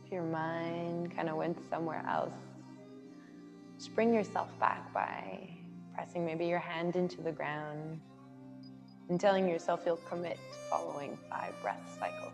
If your mind kind of went somewhere else, just bring yourself back by pressing maybe your hand into the ground and telling yourself you'll commit to following 5 breath cycles.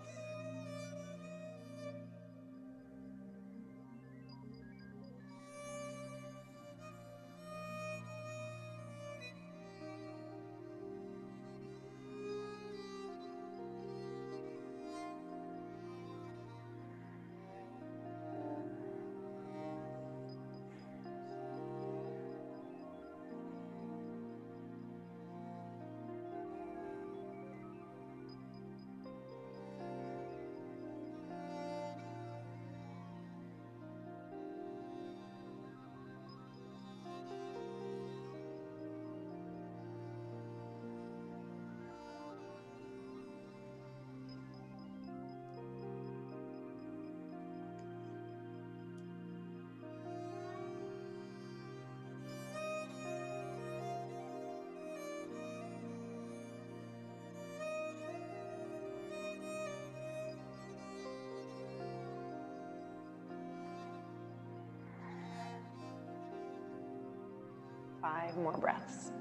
5 more breaths.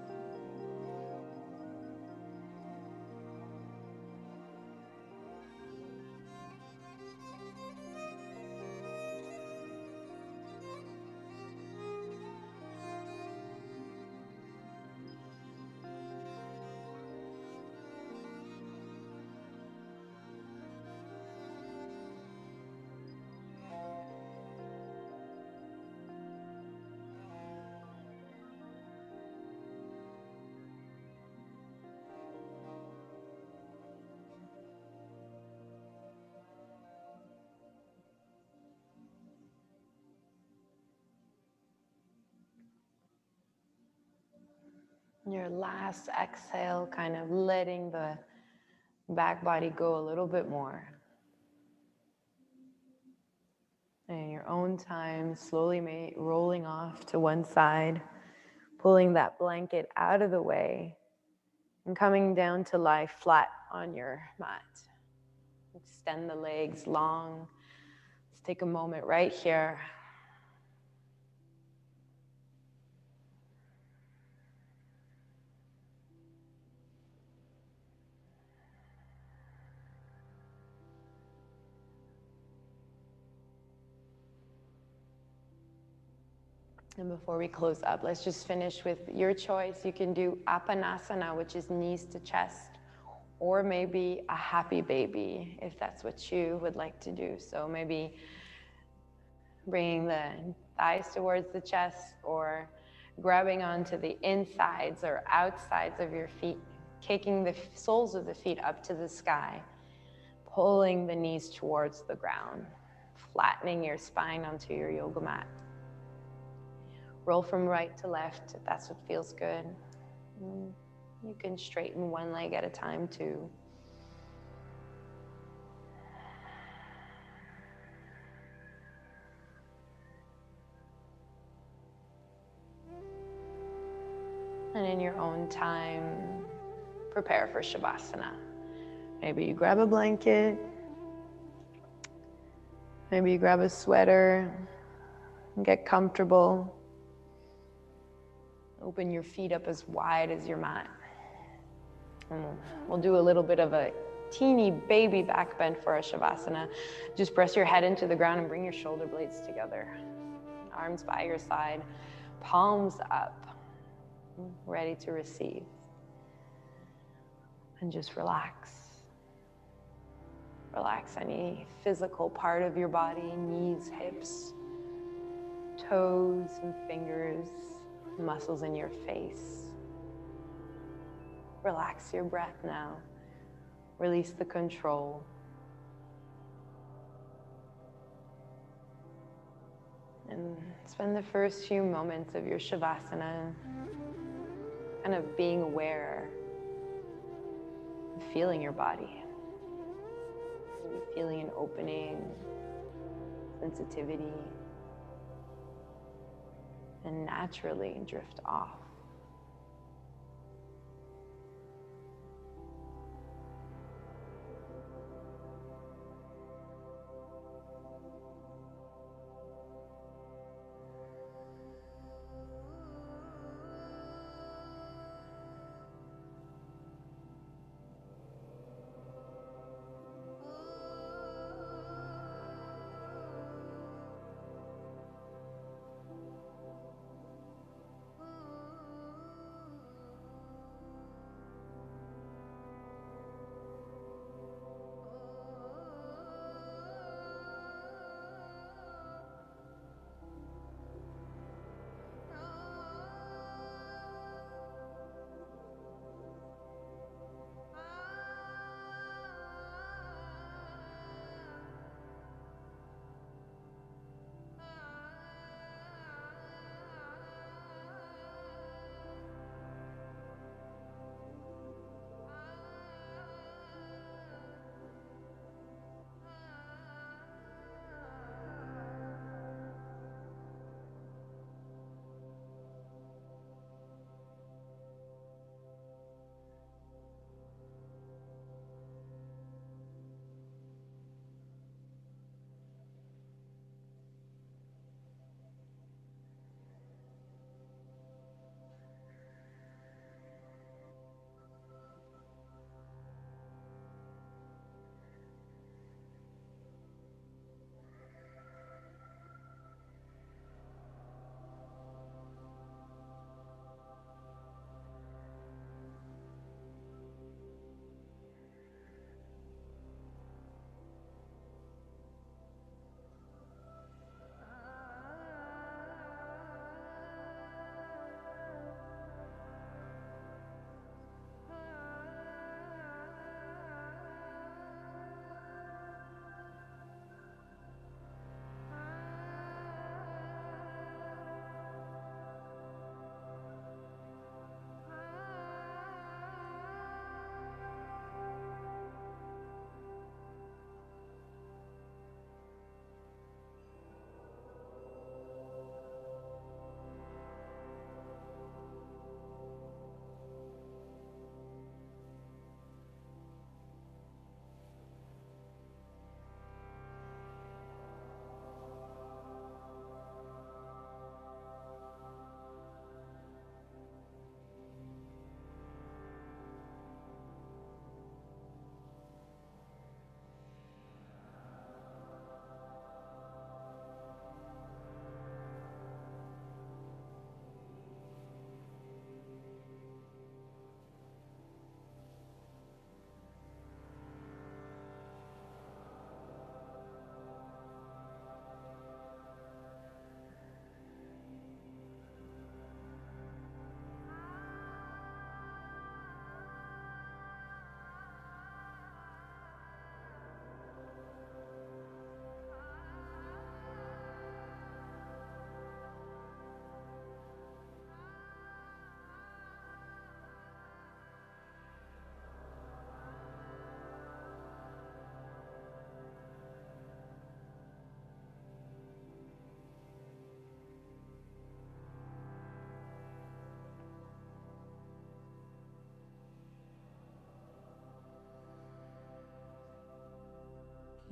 Your last exhale, kind of letting the back body go a little bit more. And in your own time, slowly rolling off to one side, pulling that blanket out of the way, and coming down to lie flat on your mat. Extend the legs long. Let's take a moment right here. And before we close up, let's just finish with your choice. You can do Apanasana, which is knees to chest, or maybe a happy baby, if that's what you would like to do. So maybe bringing the thighs towards the chest, or grabbing onto the insides or outsides of your feet, kicking the soles of the feet up to the sky, pulling the knees towards the ground, flattening your spine onto your yoga mat. Roll from right to left if that's what feels good. You can straighten one leg at a time too. And in your own time, prepare for Shavasana. Maybe you grab a blanket. Maybe you grab a sweater and get comfortable. Open your feet up as wide as your mat. And we'll do a little bit of a teeny baby back bend for a Shavasana. Just press your head into the ground and bring your shoulder blades together. Arms by your side, palms up, ready to receive. And just relax. Relax any physical part of your body, knees, hips, toes and fingers, muscles in your face. Relax your breath now. Release the control. And spend the first few moments of your Shavasana kind of being aware, feeling your body. Maybe feeling an opening, sensitivity, and naturally drift off.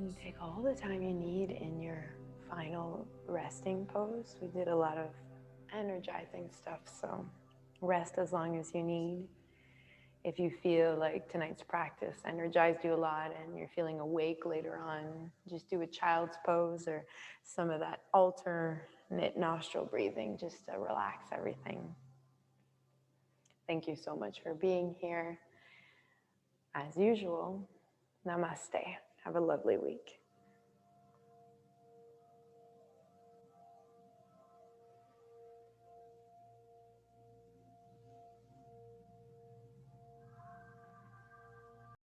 And take all the time you need in your final resting pose. We did a lot of energizing stuff, so rest as long as you need. If you feel like tonight's practice energized you a lot and you're feeling awake later on, just do a child's pose or some of that alternate nostril breathing just to relax everything. Thank you so much for being here. As usual, namaste. Have a lovely week.